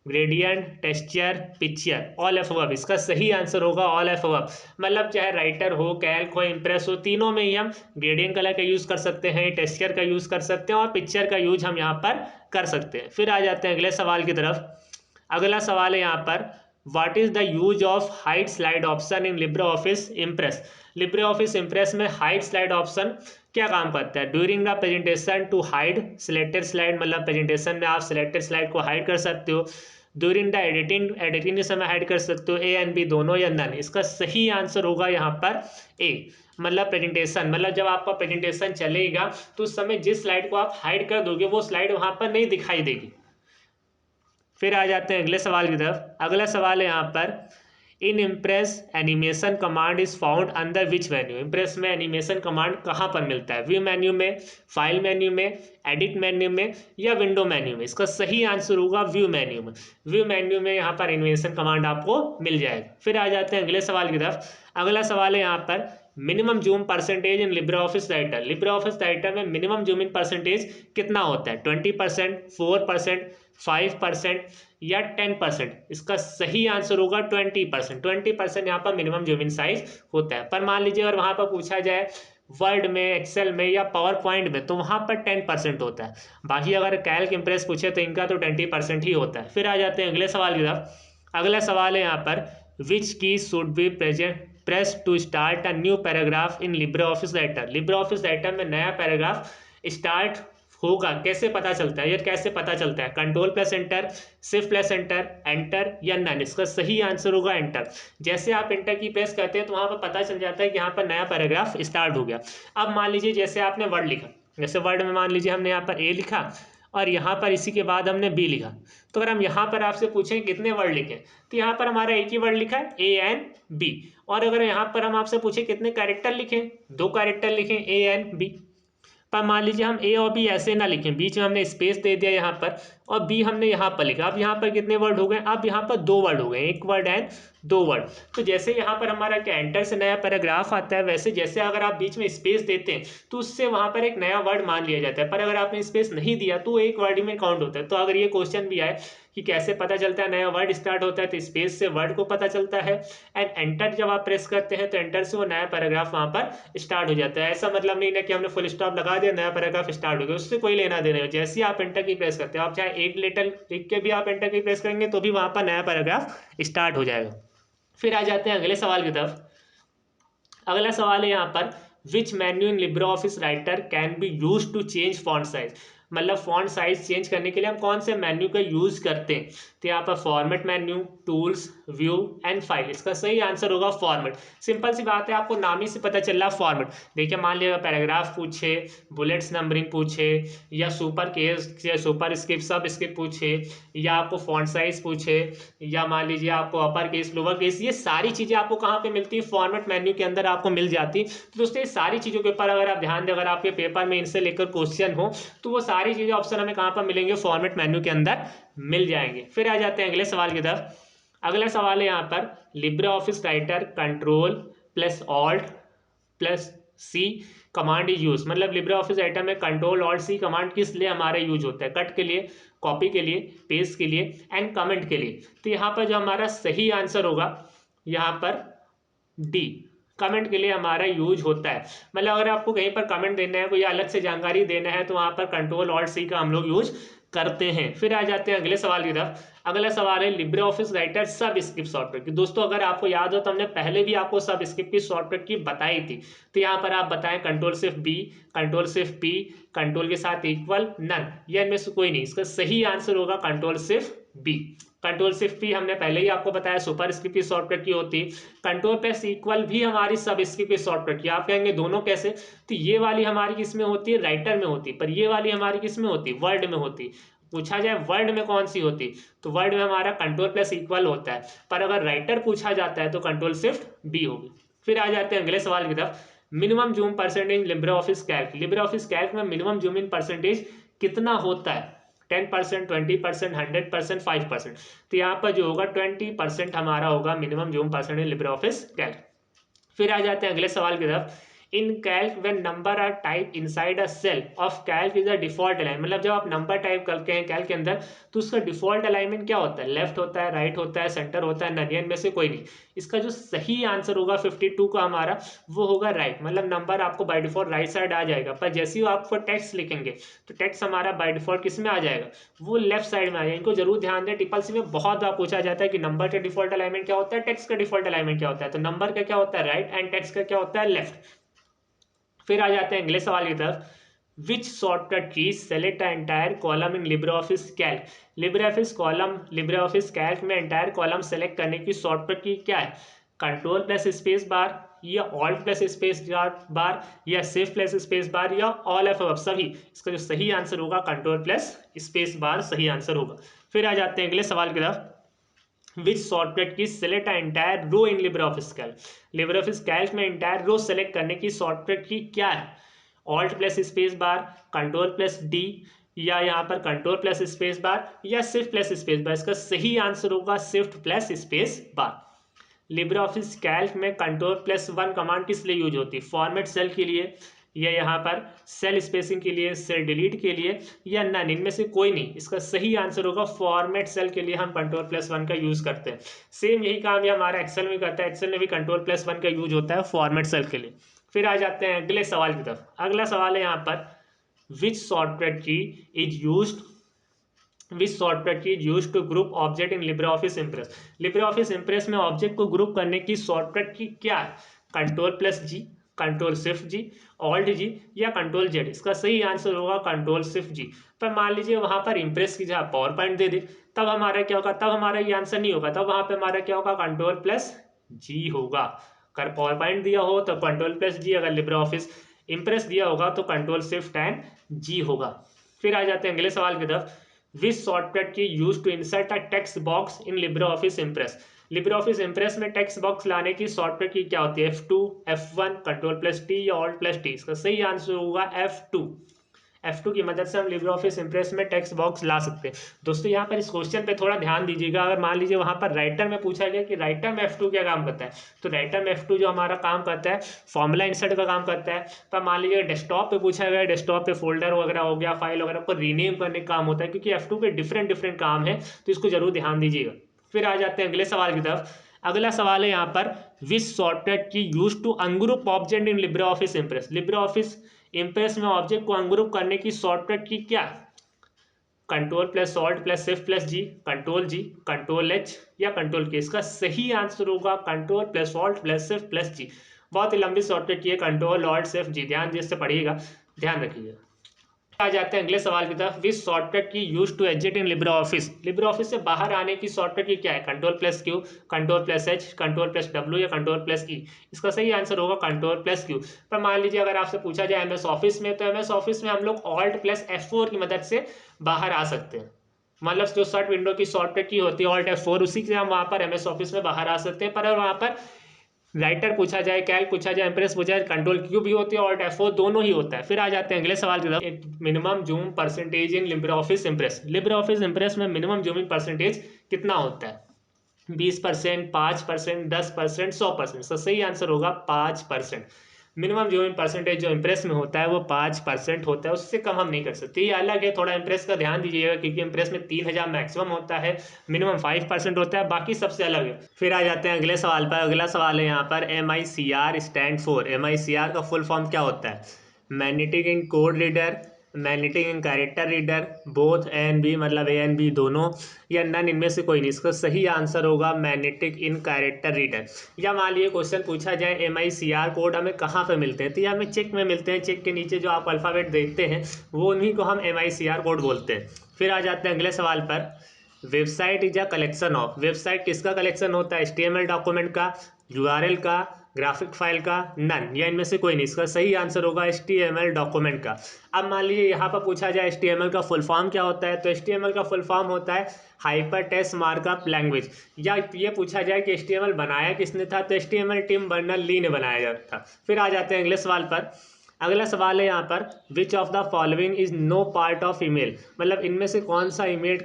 gradient, texture, picture, all of above. इसका सही आंसर होगा ऑल ऑफ अबव। मतलब चाहे राइटर हो, कैल्क हो, इम्प्रेस हो, तीनों में ही हम ग्रेडियंट कलर का यूज़ कर सकते हैं, टेक्सचर का यूज़ कर सकते हैं और पिक्चर का यूज हम यहाँ पर कर सकते हैं। फिर आ जाते हैं अगले सवाल की तरफ। अगला सवाल है यहाँ पर, what is the use of hide slide option in Libre office Impress. Libre office Impress में हाइड स्लाइड ऑप्शन क्या काम करता है? During the presentation to hide selected slide, मतलब प्रेजेंटेशन में आप सिलेक्टेड स्लाइड को हाइड कर सकते हो। ड्यूरिंग द एडिटिंग के समय हाइड कर सकते हो। ए एंड बी दोनों या नन। इसका सही आंसर होगा यहाँ पर ए। मतलब प्रेजेंटेशन, मतलब जब आपका प्रेजेंटेशन चलेगा तो उस समय जिस स्लाइड को आप हाइड कर दोगे वो स्लाइड वहाँ पर नहीं दिखाई देगी। फिर आ जाते हैं अगले सवाल की तरफ। अगला सवाल है यहाँ पर, in Impress animation command is found under which menu. Impress में एनिमेशन कमांड कहाँ पर मिलता है? व्यू मेन्यू में, फाइल मेन्यू में, एडिट मेन्यू में, या विंडो मेन्यू में। इसका सही आंसर होगा व्यू मेन्यू में। व्यू मेन्यू में यहाँ पर एनिमेशन कमांड आपको मिल जाएगा। फिर आ जाते हैं अगले सवाल की तरफ। अगला सवाल है यहाँ पर, minimum zoom percentage in Libre office Writer. Libre office Writer में मिनिमम जूमिंग परसेंटेज कितना होता है? 20%, 4%, 5% या 10%। इसका सही आंसर होगा 20%। 20% यहाँ पर मिनिमम जूमिंग साइज होता है। पर मान लीजिए अगर वहाँ पर पूछा जाए वर्ड में, एक्सेल में या पावर पॉइंट में, तो वहाँ पर 10% होता है। बाकी अगर कैल्क इम्प्रेस पूछे तो इनका तो 20% ही होता है। फिर आ जाते हैं अगले सवाल की तरफ। अगला सवाल है यहाँ पर, which key should be press to start a new paragraph in Libre office Writer. Libre office Writer में नया पैराग्राफ स्टार्ट होगा कैसे पता चलता है? ये कैसे पता चलता है? Control plus enter, shift plus enter, enter या नन। इसका सही आंसर होगा एंटर। जैसे आप एंटर की प्रेस करते हैं तो वहां पर पता चल जाता है कि यहाँ पर नया पैराग्राफ स्टार्ट हो गया। अब मान लीजिए जैसे आपने वर्ड लिखा, जैसे वर्ड में मान लीजिए हमने यहाँ पर ए लिखा और यहाँ पर इसी के बाद हमने बी लिखा। तो अगर हम यहाँ पर आपसे पूछें कितने वर्ड लिखें, तो यहाँ पर हमारा एक ही वर्ड लिखा है, ए एन बी। और अगर यहाँ पर हम आपसे पूछे कितने कैरेक्टर लिखें, 2 कैरेक्टर लिखें, ए एन बी। पर मान लीजिए हम ए और बी ऐसे ना लिखें, बीच में हमने स्पेस दे दिया यहाँ पर, और बी हमने यहाँ पर लिखा। अब यहाँ पर कितने वर्ड हो गए? अब यहाँ पर 2 वर्ड हो गए, एक वर्ड एंड 2 वर्ड। तो जैसे यहाँ पर हमारा क्या एंटर से नया पैराग्राफ आता है, वैसे जैसे अगर आप बीच में स्पेस देते हैं तो उससे वहाँ पर एक नया वर्ड मान लिया जाता है। पर अगर आपने स्पेस नहीं दिया तो एक वर्ड में काउंट होता है। तो अगर ये क्वेश्चन भी आए कि कैसे पता चलता है नया वर्ड स्टार्ट होता है, तो स्पेस से वर्ड को पता चलता है। एंड एंटर जब आप प्रेस करते हैं तो एंटर से वो नया पैराग्राफ वहाँ पर स्टार्ट हो जाता है। ऐसा मतलब नहीं है कि हमने फुल स्टॉप लगा दिया, नया पैराग्राफ स्टार्ट हो गया, उससे कोई लेना देना नहीं। जैसे ही आप एंटर की प्रेस करते हो, आप चाहे एक लेटर लिख के भी आप एंटर की प्रेस करेंगे तो भी वहाँ पर नया पैराग्राफ स्टार्ट हो जाएगा। फिर आ जाते हैं अगले सवाल की तरफ। अगला सवाल है यहाँ पर, which menu in Libre office Writer can be use to change font size. मतलब फॉन्ट साइज चेंज करने के लिए हम कौन से मेन्यू का यूज करते हैं? तो यहाँ पर format menu, tools, view and file. इसका सही आंसर होगा फॉर्मेट। सिंपल सी बात है, आपको नाम ही से पता चल रहा है फॉर्मेट। देखिए मान लीजिए पैराग्राफ पूछे, बुलेट्स नंबरिंग पूछे, या सुपर केस या सुपर स्क्रिप्ट सब स्क्रिप्ट पूछे, या आपको फॉन्ट साइज पूछे, या मान लीजिए आपको अपर केस लोअर केस, ये सारी चीज़ें आपको कहाँ पे मिलती है? फॉर्मेट मेन्यू के अंदर आपको मिल जाती है। तो दोस्तों ये सारी चीज़ों के ऊपर अगर आप ध्यान दें, अगर आपके पेपर में इनसे लेकर क्वेश्चन हो तो वो सारी चीज़ें ऑप्शन हमें कहाँ पर मिलेंगे? फॉर्मेट मेन्यू के अंदर मिल जाएंगे। फिर आ जाते हैं अगले सवाल की तरफ। अगला सवाल है यहाँ पर, Libre office Writer control plus alt plus C command is use. मतलब लिब्रे ऑफिस राइटर में कंट्रोल ऑल्ट सी कमांड किस लिए हमारा यूज होता है? कट के लिए, कॉपी के लिए, पेस्ट के लिए एंड कमेंट के लिए। तो यहाँ पर जो हमारा सही आंसर होगा यहाँ पर डी, कमेंट के लिए हमारा यूज होता है। मतलब अगर आपको कहीं पर कमेंट देना है, कोई अलग से जानकारी देना है, तो वहाँ पर कंट्रोल ऑल्ट सी का हम लोग यूज करते हैं। फिर आ जाते हैं अगले सवाल की तरफ। अगला सवाल है लिब्रे ऑफिस राइटर सब स्क्रिप्ट सॉफ्टवेयर की। दोस्तों अगर आपको याद हो तो हमने पहले भी आपको सब स्क्रिप्ट की सॉफ्टवेयर की बताई थी। तो यहाँ पर आप बताएं कंट्रोल सिर्फ बी, कंट्रोल सिर्फ पी, कंट्रोल के साथ इक्वल, नन, या इनमें से कोई नहीं। इसका सही आंसर होगा कंट्रोल सिर्फ बी। कंट्रोल सिर्फ पी हमने पहले ही आपको बताया सुपर स्क्रिप्ट की सॉफ्टवेयर की होती है। कंट्रोल प्लस इक्वल भी हमारी सब स्क्रिप्ट की सॉफ्टवेयर की। आप कहेंगे दोनों कैसे? तो ये वाली हमारी किसमें होती है? राइटर में होती है, पर ये वाली हमारी किसमें होती है? वर्ड में होती। पूछा जाए वर्ड में कौन सी होती, तो वर्ड में हमारा कंट्रोल प्लस इक्वल होता है, पर अगर राइटर पूछा जाता है तो कंट्रोल सिर्फ बी होगी। फिर आ जाते हैं अगले सवाल की तरफ। Minimum zoom percentage Libre office Calc. Libre office Calc में मिनिमम जूम इन परसेंटेज कितना होता है? 10%, 20%, 100%, 5%। तो यहाँ पर जो होगा 20% हमारा होगा minimum zoom percentage Libre office Calc. फिर आ जाते हैं अगले सवाल की तरफ। In Calc when number are type inside a cell of Calc is a default alignment. मतलब जब आप नंबर टाइप करते हैं कैल्क के अंदर तो उसका डिफॉल्ट अलाइनमेंट क्या होता है? लेफ्ट होता है, राइट होता है, सेंटर होता है, नन में से कोई नहीं। इसका जो सही आंसर होगा 52 का हमारा, वो होगा राइट। मतलब नंबर आपको बाय डिफॉल्ट राइट साइड आ जाएगा, पर जैसे ही आपको टेक्स्ट लिखेंगे तो टेक्स्ट हमारा बाय डिफॉल्ट किस में आ जाएगा? वो लेफ्ट साइड में आ जाएगा। इनको जरूर ध्यान दें, ट्रिपल सी में बहुत बार पूछा जाता है कि नंबर का डिफॉल्ट अलाइनमेंट क्या होता है, टेक्स्ट का डिफॉल्ट अलाइनमेंट क्या होता है। तो नंबर का क्या होता है? राइट, एंड टेक्स्ट का क्या होता है? लेफ्ट। फिर आ जाते हैं अगले सवाल की तरफ। Which shortcut key select entire column in Libre office Calc. Libre office Calc में एंटायर कॉलम सेलेक्ट करने की शॉर्टकट की क्या है? कंट्रोल प्लस स्पेस बार, या ऑल्ट प्लस स्पेस बार, या शिफ्ट प्लस स्पेस बार, या ऑल ऑफ अबव सभी। इसका जो सही आंसर होगा कंट्रोल प्लस स्पेस बार सही आंसर होगा। फिर आ जाते हैं अगले सवाल की तरफ। Which shortcut key select entire row in Libre office Calc. Libre office Calc में एंटायर रो सेलेक्ट करने की शॉर्टकट की क्या है? Alt plus space bar, control plus D, या यहाँ पर कंट्रोल प्लस स्पेस बार, या शिफ्ट प्लस स्पेस बार। इसका सही आंसर होगा शिफ्ट प्लस स्पेस बार। लिब्रे ऑफिस कैल्क में कंट्रोल प्लस 1 कमांड किस लिए यूज होती है? फॉर्मेट सेल के लिए, या यहाँ पर सेल स्पेसिंग के लिए, सेल डिलीट के लिए, या नन, इनमें से कोई नहीं। इसका सही आंसर होगा फॉर्मेट सेल के लिए हम कंट्रोल प्लस 1 का यूज करते हैं। सेम यही काम ये हमारा एक्सेल में करता है। एक्सेल में भी कंट्रोल प्लस 1 का यूज होता है फॉर्मेट सेल के लिए। फिर आ जाते हैं अगले सवाल की तरफ। अगला सवाल है यहाँ पर which shortcut key is used to group object in Libre office Impress. Libre office Impress में ऑब्जेक्ट को ग्रुप करने की शॉर्टकट की क्या है? Control plus G, control shift G, alt G, या कंट्रोल जेड। इसका सही आंसर होगा कंट्रोल शिफ्ट जी। पर मान लीजिए वहां पर इम्प्रेस की जगह पावर पॉइंट दे दे, तब हमारा क्या होगा? तब हमारा ये आंसर नहीं होगा, तब वहां पे हमारा क्या होगा? कंट्रोल प्लस जी होगा। अगर पावर पॉइंट दिया हो तो कंट्रोल प्लस जी, अगर लिब्रे ऑफिस इम्प्रेस दिया होगा तो कंट्रोल शिफ्ट एंड जी होगा। फिर आ जाते हैं अगले सवाल की तरफ। Which shortcut key use to insert a text box in Libre office Impress. Libre office Impress में टेक्स्ट बॉक्स लाने की शॉर्टकट की क्या होती है? F2, F1, control plus T, या ऑल्ट प्लस टी। इसका सही आंसर होगा F2। F2 की मदद से हम लिब्रे ऑफिस इम्प्रेस में टेक्स्ट बॉक्स ला सकते हैं। दोस्तों यहाँ पर इस क्वेश्चन पे थोड़ा ध्यान दीजिएगा। अगर मान लीजिए वहाँ पर राइटर में पूछा गया कि राइटर में F2 क्या काम करता है, तो राइटर में F2 जो हमारा काम करता है फॉर्मूला इंसर्ट का काम करता है। पर मान लीजिए डेस्कटॉप पे पूछा गया, डेस्कटॉप पे फोल्डर वगैरह हो गया, फाइल वगैरह को रीनेम करने का काम होता है, क्योंकि F2 के डिफरेंट डिफरेंट काम है, तो इसको जरूर ध्यान दीजिएगा। फिर आ जाते हैं अगले सवाल की तरफ। अगला सवाल है यहाँ पर which shortcut key use to ungroup object in Libre office Impress. Libre office Impress में ऑब्जेक्ट को अनग्रुप करने की शॉर्टकट की क्या? Control plus alt plus shift plus G, control H, या कंट्रोल के। इसका सही आंसर होगा control plus alt plus shift plus G. बहुत ही लंबी शॉर्टकट की है, कंट्रोल ऑल्ट शिफ्ट जी। ध्यान जिससे पढ़िएगा, ध्यान रखिएगा। आ जाते हैं अगले सवाल की तरफ। Which shortcut key use to exit in Libre Office. Libre Office से बाहर आने की शॉर्टकट की क्या है? Control plus Q, control plus H, control plus W, या कंट्रोल प्लस ई। इसका सही आंसर होगा कंट्रोल प्लस क्यू। पर मान लीजिए अगर आपसे पूछा जाए एमएस ऑफिस में, तो एमएस ऑफिस में हम लोग ऑल्ट प्लस F4 की मदद से बाहर आ सकते हैं। मतलब जो सर्ट विंडो की शॉर्टकट की होती है ऑल्ट F4, उसी से हम वहां पर एमएस ऑफिस में बाहर आ सकते हैं। पर अगर वहां पर राइटर पूछा जाए, कैल्क पूछा जाए, इंप्रेस पूछा जाए, कंट्रोल क्यू भी होती है और F4 दोनों ही होता है। फिर आ जाते हैं अगले सवाल की तरफ। Minimum zoom percentage in Libre office Impress. Libre office Impress में मिनिमम जूमिंग परसेंटेज कितना होता है? 20%, 5%, 10%, 100%। इसका सही आंसर होगा 5%। मिनिमम जो परसेंटेज जो इम्प्रेस में होता है वो 5% होता है, उससे कम हम नहीं कर सकते। ये अलग है, थोड़ा इम्प्रेस का ध्यान दीजिएगा, क्योंकि इम्प्रेस में 3000 मैक्सिमम होता है, मिनिमम 5% होता है, बाकी सबसे अलग है। फिर आ जाते हैं अगले सवाल पर। अगला सवाल है यहाँ पर MICR स्टैंड फॉर। MICR का फुल फॉर्म क्या होता है? Magnetic ink code reader, magnetic ink character reader, both A and B, मतलब ए एंड बी दोनों, या नन, इनमें से कोई नहीं। इसका सही आंसर होगा मैग्नेटिक इन कैरेक्टर रीडर। या मान लीजिए क्वेश्चन पूछा जाए MICR कोड हमें कहाँ पे मिलते हैं, तो ये हमें चेक में मिलते हैं। चेक के नीचे जो आप अल्फ़ाबेट देखते हैं वो उन्हीं को हम MICR कोड बोलते हैं। फिर आ जाते हैं अगले सवाल पर। Website is a collection of. Website किसका कलेक्शन होता है? HTML डॉक्यूमेंट का, URL का, ग्राफिक फाइल का, नन, या इनमें से कोई नहीं। इसका सही आंसर होगा HTML डॉक्यूमेंट का। अब मान लीजिए यहाँ पर पूछा जाए HTML का फुल फॉर्म क्या होता है, तो HTML का फुल फॉर्म होता है हाइपर टेक्स्ट मार्कअप लैंग्वेज। या ये पूछा जाए कि HTML बनाया किसने था, तो HTML टिम बर्नर ली ने बनाया था। फिर आ जाते हैं अगले सवाल पर। अगला सवाल है यहाँ पर, which of the following is no part of email. मतलब इनमें से कौन सा ईमेल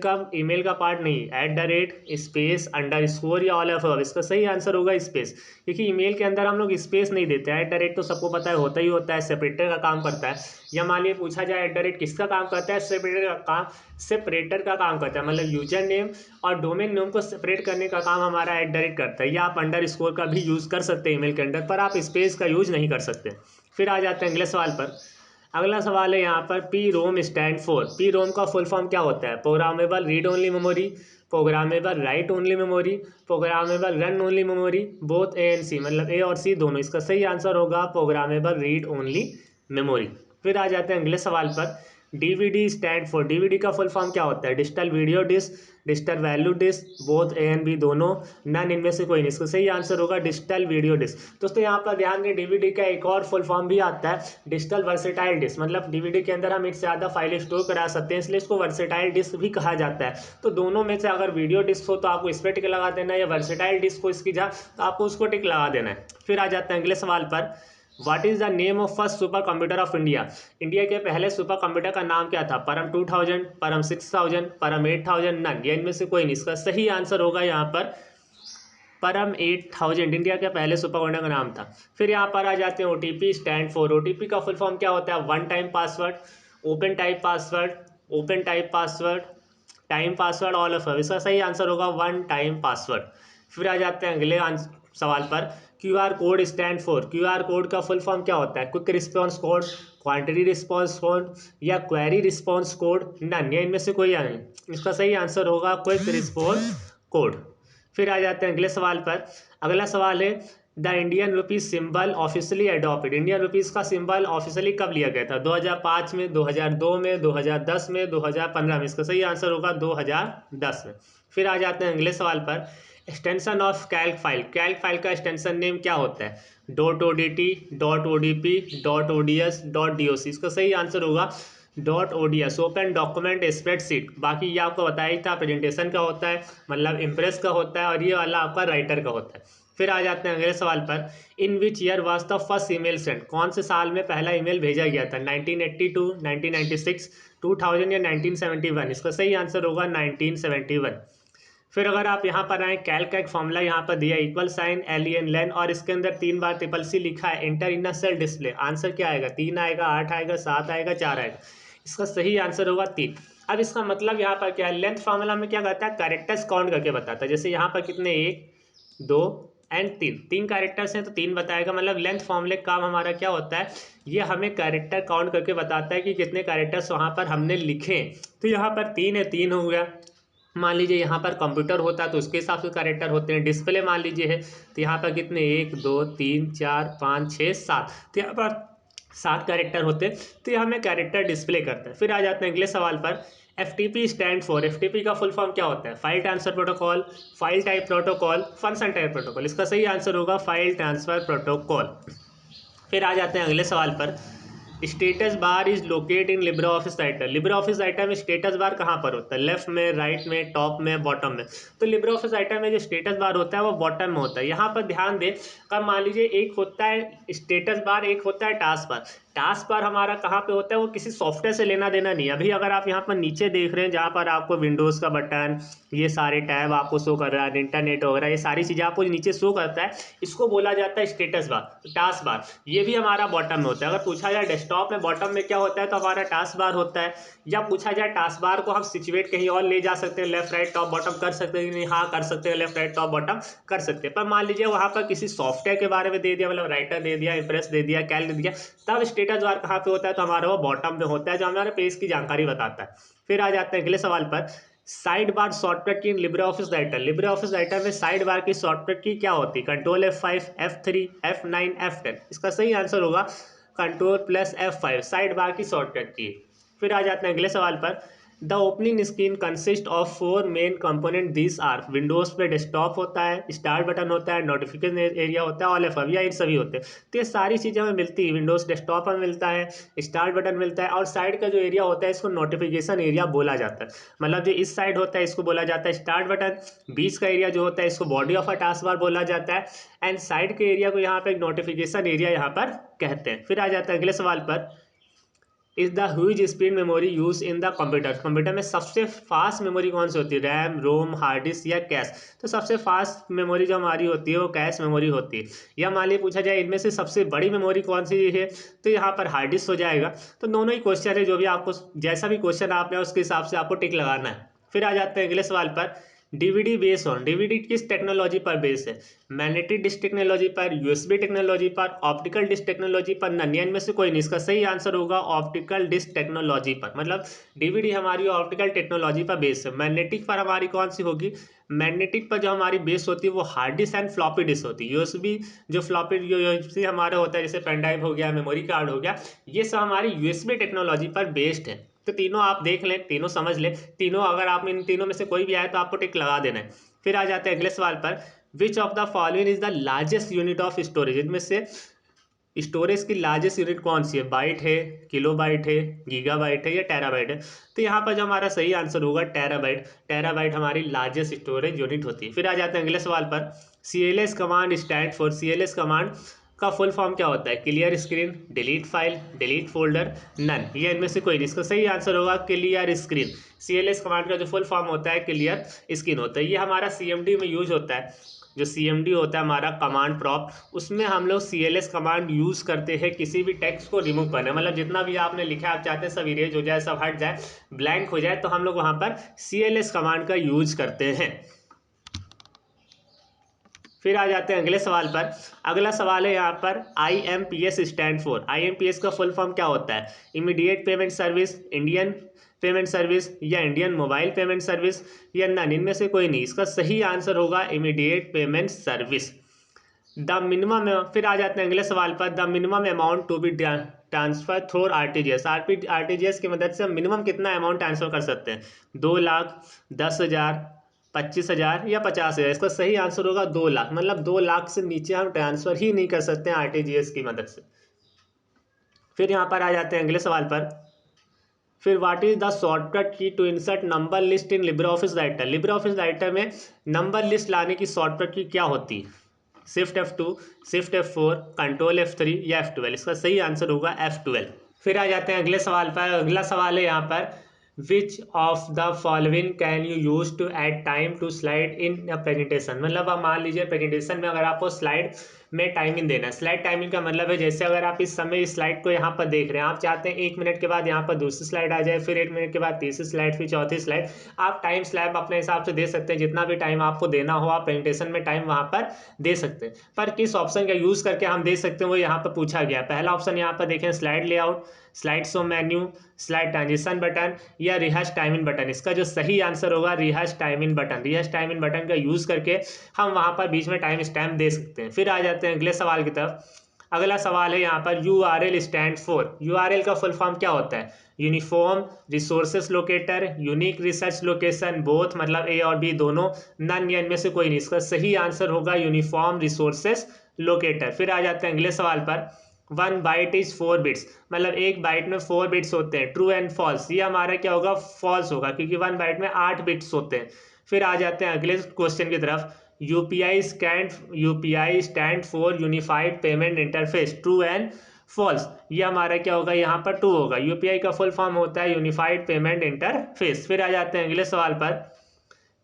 का पार्ट नहीं? @ स्पेस, अंडरस्कोर, या ऑल ऑफ अबव। इसका सही आंसर होगा स्पेस, क्योंकि ईमेल के अंदर हम लोग स्पेस नहीं देते हैं। @ तो सबको पता है होता ही होता है, सेपरेटर का काम करता है। या मान लीजिए पूछा जाए @ किसका काम करता है? सेपरेटर का काम करता है, मतलब यूजर नेम और डोमेन नेम को सेपरेट करने का काम हमारा @ करता है। या आप अंडरस्कोर का भी यूज़ कर सकते हैं ईमेल के अंदर, पर आप स्पेस का यूज़ नहीं कर सकते। फिर आ जाते हैं अगले सवाल पर। अगला सवाल है यहाँ पर, PROM स्टैंड फॉर। PROM का फुल फॉर्म क्या होता है? Programmable read only memory, programmable write only memory, programmable run only memory, both A and C, मतलब ए और सी दोनों। इसका सही आंसर होगा प्रोग्रामेबल रीड ओनली मेमोरी। फिर आ जाते हैं अगले सवाल पर। DVD stand for. DVD का फुल फॉर्म क्या होता है? Digital video disc, digital value disc, both A and B दोनों, नन, इनमें से कोई नहीं। इसका सही आंसर होगा डिजिटल वीडियो डिस्क। दोस्तों यहाँ पर ध्यान दें, DVD का एक और फुल फॉर्म भी आता है, डिजिटल वर्सेटाइल डिस्क। मतलब DVD के अंदर हम एक से ज़्यादा फाइल स्टोर करा सकते हैं, इसलिए इसको वर्सेटाइल डिस्क भी कहा जाता है। तो दोनों में से अगर वीडियो डिस्क हो तो आपको इस पर टिक लगा देना है, या वर्सेटाइल डिस्क हो इसकी जगह तो आपको उसको टिक लगा देना है। फिर आ जाते हैं अगले सवाल पर। What is the name of first super computer of India. India के पहले सुपर कंप्यूटर का नाम क्या था? परम 2000, परम 6000, परम 8000, नन, या इनमें से कोई नहीं। इसका सही आंसर होगा यहाँ पर परम 8000, इंडिया के पहले सुपर कंप्यूटर का नाम था। फिर यहाँ पर आ जाते हैं OTP स्टैंड फॉर। OTP का फुल फॉर्म क्या होता है? One time password, open type password, open type password, time password, all of. इसका सही आंसर होगा वन टाइम पासवर्ड। फिर आ जाते हैं अगले सवाल पर। QR code stand for. QR code का फुल फॉर्म क्या होता है? Quick response code, quantity response code, या क्वेरी रिस्पॉन्स कोड, नन, या इनमें से कोई नहीं। इसका सही आंसर होगा क्विक रिस्पॉन्स कोड। फिर आ जाते हैं अगले सवाल पर। अगला सवाल है, the Indian rupees symbol officially adopted. Indian rupees का सिंबल ऑफिशियली कब लिया गया था? 2005 में, 2002 में, 2010 में, 2015 में। इसका सही आंसर होगा 2010 में। फिर आ जाते हैं अगले सवाल पर। Extension of Calc file. Calc file का एक्सटेंशन नेम क्या होता है? .odt, .odp, .ods, .doc। इसका सही आंसर होगा .ods, ओपन डॉक्यूमेंट स्प्रेडशीट। बाकी ये आपको बताया ही था, प्रेजेंटेशन का होता है, मतलब इम्प्रेस का होता है, और ये वाला आपका राइटर का होता है। फिर आ जाते हैं अगले सवाल पर। In which year was the first email send. कौन से साल में पहला ईमेल भेजा गया था? 1982, 1996, 2000, या 1971। इसका सही आंसर होगा 1971। फिर अगर आप यहाँ पर आए, कैल्क का एक फॉर्मूला यहाँ पर दिया, इक्वल साइन एलियन लेन, और इसके अंदर 3 बार CCC लिखा है, inter in a cell display. Answer क्या आएगा? 3 आएगा, 8 आएगा, 7 आएगा, 4 आएगा। इसका सही आंसर होगा 3। अब इसका मतलब यहाँ पर क्या है? लेंथ फार्मूला में क्या करता है? कैरेक्टर्स काउंट करके बताता है। जैसे यहाँ पर कितने, 1, 2 एंड 3 कैरेक्टर्स हैं तो 3 बताएगा। मतलब लेंथ फॉर्मूले का काम हमारा क्या होता है? ये हमें कैरेक्टर काउंट करके बताता है कि कितने कैरेक्टर्स वहाँ पर हमने लिखे। तो यहाँ पर 3 है, 3 हो गया। मान लीजिए यहाँ पर कंप्यूटर होता है तो उसके हिसाब से कैरेक्टर होते हैं। डिस्प्ले मान लीजिए है तो यहाँ पर कितने, 1, 2, 3, 4, 5, 6, 7, तो यहाँ पर 7 कैरेक्टर होते हैं। तो ये हमें कैरेक्टर डिस्प्ले करता है। फिर आ जाते हैं अगले सवाल पर। FTP stand for. FTP का फुल फॉर्म क्या होता है? File transfer protocol, file type protocol, function type protocol. इसका सही आंसर होगा फाइल ट्रांसफर प्रोटोकॉल। फिर आ जाते हैं अगले सवाल पर। Status bar is locate in Libre office Writer. Libre office Writer में स्टेटस बार कहाँ पर होता है? लेफ्ट में, राइट में, टॉप में, बॉटम में। तो लिब्रे ऑफिस राइटर में जो स्टेटस बार होता है वो बॉटम में होता है। यहाँ पर ध्यान दें, कब मान लीजिए एक होता है स्टेटस बार, एक होता है टास्क बार। टास्क बार हमारा कहाँ पे होता है, वो किसी सॉफ्टवेयर से लेना देना नहीं है। अभी अगर आप यहाँ पर नीचे देख रहे हैं जहाँ पर आपको विंडोज़ का बटन, ये सारे टैब आपको शो कर रहा है, इंटरनेट वगैरह ये सारी चीज़ें आपको नीचे शो करता है, इसको बोला जाता है स्टेटस बार, टास्क बार। ये भी हमारा बॉटम में होता है। अगर पूछा जाए डेस्कटॉप में बॉटम में क्या होता है, तो हमारा टास्क बार होता है। या पूछा जाए टास्क बार को हम सिचुएट कहीं और ले जा सकते हैं, लेफ्ट राइट टॉप बॉटम कर सकते हैं कि नहीं, हाँ कर सकते हैं, लेफ्ट राइट टॉप बॉटम कर सकते हैं। पर मान लीजिए वहाँ पर किसी सॉफ्टवेयर के बारे में दे दिया, मतलब राइटर दे दिया, इंप्रेस दे दिया, कैल दे दिया, तब स्टेटस बार कहाँ पे होता है, तो हमारा वो बॉटम में होता है, जो हमारे पेज की जानकारी बताता है। फिर आ जाते हैं अगले सवाल पर, साइड बार शॉर्टकट की Libre office Writer. Libre office Writer में साइड बार की शॉर्टकट की क्या होती है, control F5, F3, F9, F10। इसका सही आंसर होगा control plus F5, side bar की शॉर्टकट की। फिर आ जाते हैं अगले सवाल पर, the opening screen consist of 4 main component, this are. Windows पे डेस्कटॉप होता है, स्टार्ट बटन होता है, नोटिफिकेशन एरिया होता है, ऑल एफ या इन सभी होते हैं। तो ये सारी चीज़ें हमें मिलती है, विंडोज़ डेस्कटॉप में मिलता है, स्टार्ट बटन मिलता है, और साइड का जो एरिया होता है इसको नोटिफिकेशन एरिया बोला जाता है। मतलब जो इस साइड होता है इसको बोला जाता है स्टार्ट बटन, बीच का एरिया जो होता है इसको body of a task bar बोला जाता है, एंड साइड के एरिया को यहाँ पर नोटिफिकेशन एरिया यहाँ पर कहते हैं। फिर आ जाता है अगले सवाल पर, is the huge speed memory use in the computer. Computer में सबसे फास्ट मेमोरी कौन सी होती है, रैम, रोम, हार्ड डिस्क या कैश। तो सबसे फास्ट मेमोरी जो हमारी होती है वो कैश मेमोरी होती है। या मान लीजिए पूछा जाए इनमें से सबसे बड़ी मेमोरी कौन सी है, तो यहाँ पर हार्ड डिस्क हो जाएगा। तो दोनों ही क्वेश्चन है, जो भी आपको जैसा भी क्वेश्चन आपने उसके हिसाब से आपको टिक लगाना है। फिर आ जाते हैं अगले सवाल पर, डीवीडी बेस ऑन। डीवीडी किस टेक्नोलॉजी पर बेस है, मैग्नेटिक डिस्क टेक्नोलॉजी पर, यूएसबी टेक्नोलॉजी पर, ऑप्टिकल डिस्क टेक्नोलॉजी पर, नन। इनमें से कोई नहीं। इसका सही आंसर होगा ऑप्टिकल डिस्क टेक्नोलॉजी पर। मतलब डीवीडी हमारी ऑप्टिकल टेक्नोलॉजी पर बेस है। मैग्नेटिक पर हमारी कौन सी होगी, मैग्नेटिक पर जो हमारी बेस होती है वो hard disk and floppy disk होती है। यूएसबी जो फ्लॉपी यूएसबी हमारा होता है, जैसे पेन ड्राइव हो गया, मेमोरी कार्ड हो गया, ये सब हमारी यूएसबी टेक्नोलॉजी पर बेस्ड है। तो तीनों आप देख लें, तीनों समझ लें, तीनों अगर आप इन तीनों में से कोई भी आए तो आपको टिक लगा देना है। फिर आ जाते हैं अगले सवाल पर, which of the following is the largest unit of storage. इनमें से स्टोरेज की लार्जेस्ट यूनिट कौन सी है, बाइट है, किलोबाइट है, गीगाबाइट है या टेराबाइट है। तो यहाँ पर जो हमारा सही आंसर होगा टेराबाइट। टेराबाइट हमारी लार्जेस्ट स्टोरेज यूनिट होती है। फिर आ जाते हैं अगले सवाल पर, CLS command stand for. CLS command का फुल फॉर्म क्या होता है, clear screen, delete file, delete folder, none. ये इनमें से कोई नहीं। इसका सही आंसर होगा क्लियर स्क्रीन। CLS कमांड का जो फुल फॉर्म होता है क्लियर स्क्रीन होता है। ये हमारा CMD में यूज होता है। जो CMD होता है हमारा कमांड प्रॉम्प्ट, उसमें हम लोग CLS कमांड यूज़ करते हैं किसी भी टेक्स्ट को रिमूव करना। मतलब जितना भी आपने लिखा आप चाहते हैं सब इरेज हो जाए, सब हट जाए, ब्लैंक हो जाए, तो हम लोग वहाँ पर CLS कमांड का यूज करते हैं। फिर आ जाते हैं अगले सवाल पर। अगला सवाल है यहाँ पर, IMPS स्टैंड फॉर। IMPS का फुल फॉर्म क्या होता है, immediate payment service, Indian payment service या इंडियन मोबाइल पेमेंट सर्विस या नन। इनमें से कोई नहीं। इसका सही आंसर होगा immediate payment service. The minimum. फिर आ जाते हैं अगले सवाल पर, the minimum amount to be transfer through RTGS। RTGS की मदद से हम मिनिमम कितना अमाउंट ट्रांसफर कर सकते हैं, 2 लाख, 10,000, 25,000 या 50,000। इसका सही आंसर होगा 2 लाख। मतलब 2 लाख से नीचे हम ट्रांसफर ही नहीं कर सकते हैं RTGS की मदद से। फिर यहाँ पर आ जाते हैं अगले सवाल पर, फिर what is the shortcut key to insert number list in Libre office Writer. Libre office Writer में नंबर लिस्ट लाने की शॉर्टकट की क्या होती है, shift F2, shift F4, control F3 या F12। इसका सही आंसर होगा F12। फिर आ जाते हैं अगले सवाल पर। अगला सवाल है यहाँ पर, which of the following can you use to add time to slide in a presentation. मतलब अब मान लीजिए प्रेजेंटेशन में अगर आपको स्लाइड में टाइमिंग देना है। स्लाइड टाइमिंग का मतलब है जैसे अगर आप इस समय इस स्लाइड को यहाँ पर देख रहे हैं, आप चाहते हैं 1 मिनट के बाद यहाँ पर दूसरी स्लाइड आ जाए, फिर 1 मिनट के बाद तीसरी स्लाइड, फिर चौथी स्लाइड। आप टाइम स्लैब अपने हिसाब से दे सकते हैं, जितना भी टाइम आपको देना हो आप प्रेजेंटेशन में टाइम वहाँ पर दे सकते हैं। पर किस ऑप्शन का यूज़ करके हम दे सकते हैं वो यहाँ पर पूछा गया। पहला ऑप्शन यहाँ पर देखें, slide layout, slide show menu, slide transition button या रिहर्स टाइमिंग बटन। इसका जो सही आंसर होगा rehearse timing button. Rehearse timing button का यूज़ करके हम वहाँ पर बीच में टाइम स्टैम्प दे सकते हैं। फिर आ जाते हैं अगले सवाल की तरफ। अगला सवाल है यहाँ पर, URL स्टैंड फॉर। URL का फुल फॉर्म क्या होता है, uniform resources locator, unique research location, both मतलब A और B दोनों, नन या इनमें से कोई नहीं। इसका सही आंसर होगा यूनिफॉर्म रिसोर्सेस लोकेटर। फिर आ जाते हैं अगले सवाल पर, 1 बाइट इज 4 बिट्स। मतलब एक बाइट में 4 बिट्स होते हैं, ट्रू एंड फॉल्स। ये हमारा क्या होगा, फॉल्स होगा, क्योंकि 1 बाइट में 8 बिट्स होते हैं। फिर आ जाते हैं अगले क्वेश्चन की तरफ, UPI stand for unified payment interface, true and false, ये हमारा क्या होगा, यहाँ पर ट्रू होगा। यूपीआई का फुल फॉर्म होता है यूनिफाइड पेमेंट इंटरफेस। फिर आ जाते हैं अगले सवाल पर,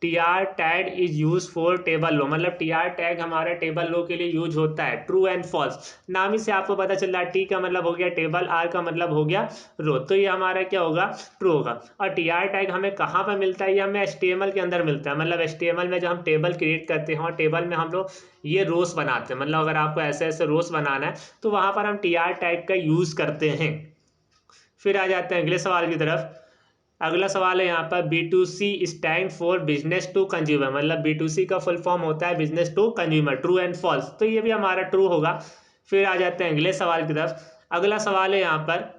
T R tag is use for table row, मतलब टी आर टैग हमारा टेबल लो के लिए यूज होता है। ट्रू एंड फॉल्स, नाम ही से आपको पता चल रहा है, टी का मतलब हो गया टेबल, आर का मतलब हो गया रो, तो ये हमारा क्या होगा, ट्रू होगा। और टी आर टैग हमें कहाँ पर मिलता है, ये हमें HTML के अंदर मिलता है, मतलब HTML में जब हम टेबल क्रिएट करते हैं और टेबल में हम लोग ये रोस बनाते हैं, मतलब अगर आपको ऐसे ऐसे रोस बनाना है तो वहाँ पर हम टी आर टैग का यूज करते हैं। फिर आ जाते हैं अगले सवाल की तरफ। अगला सवाल है यहाँ पर, B2C stand for business to consumer, मतलब B2C का फुल फॉर्म होता है business to consumer. True and false, तो ये भी हमारा ट्रू होगा। फिर आ जाते हैं अगले सवाल की तरफ। अगला सवाल है यहाँ पर,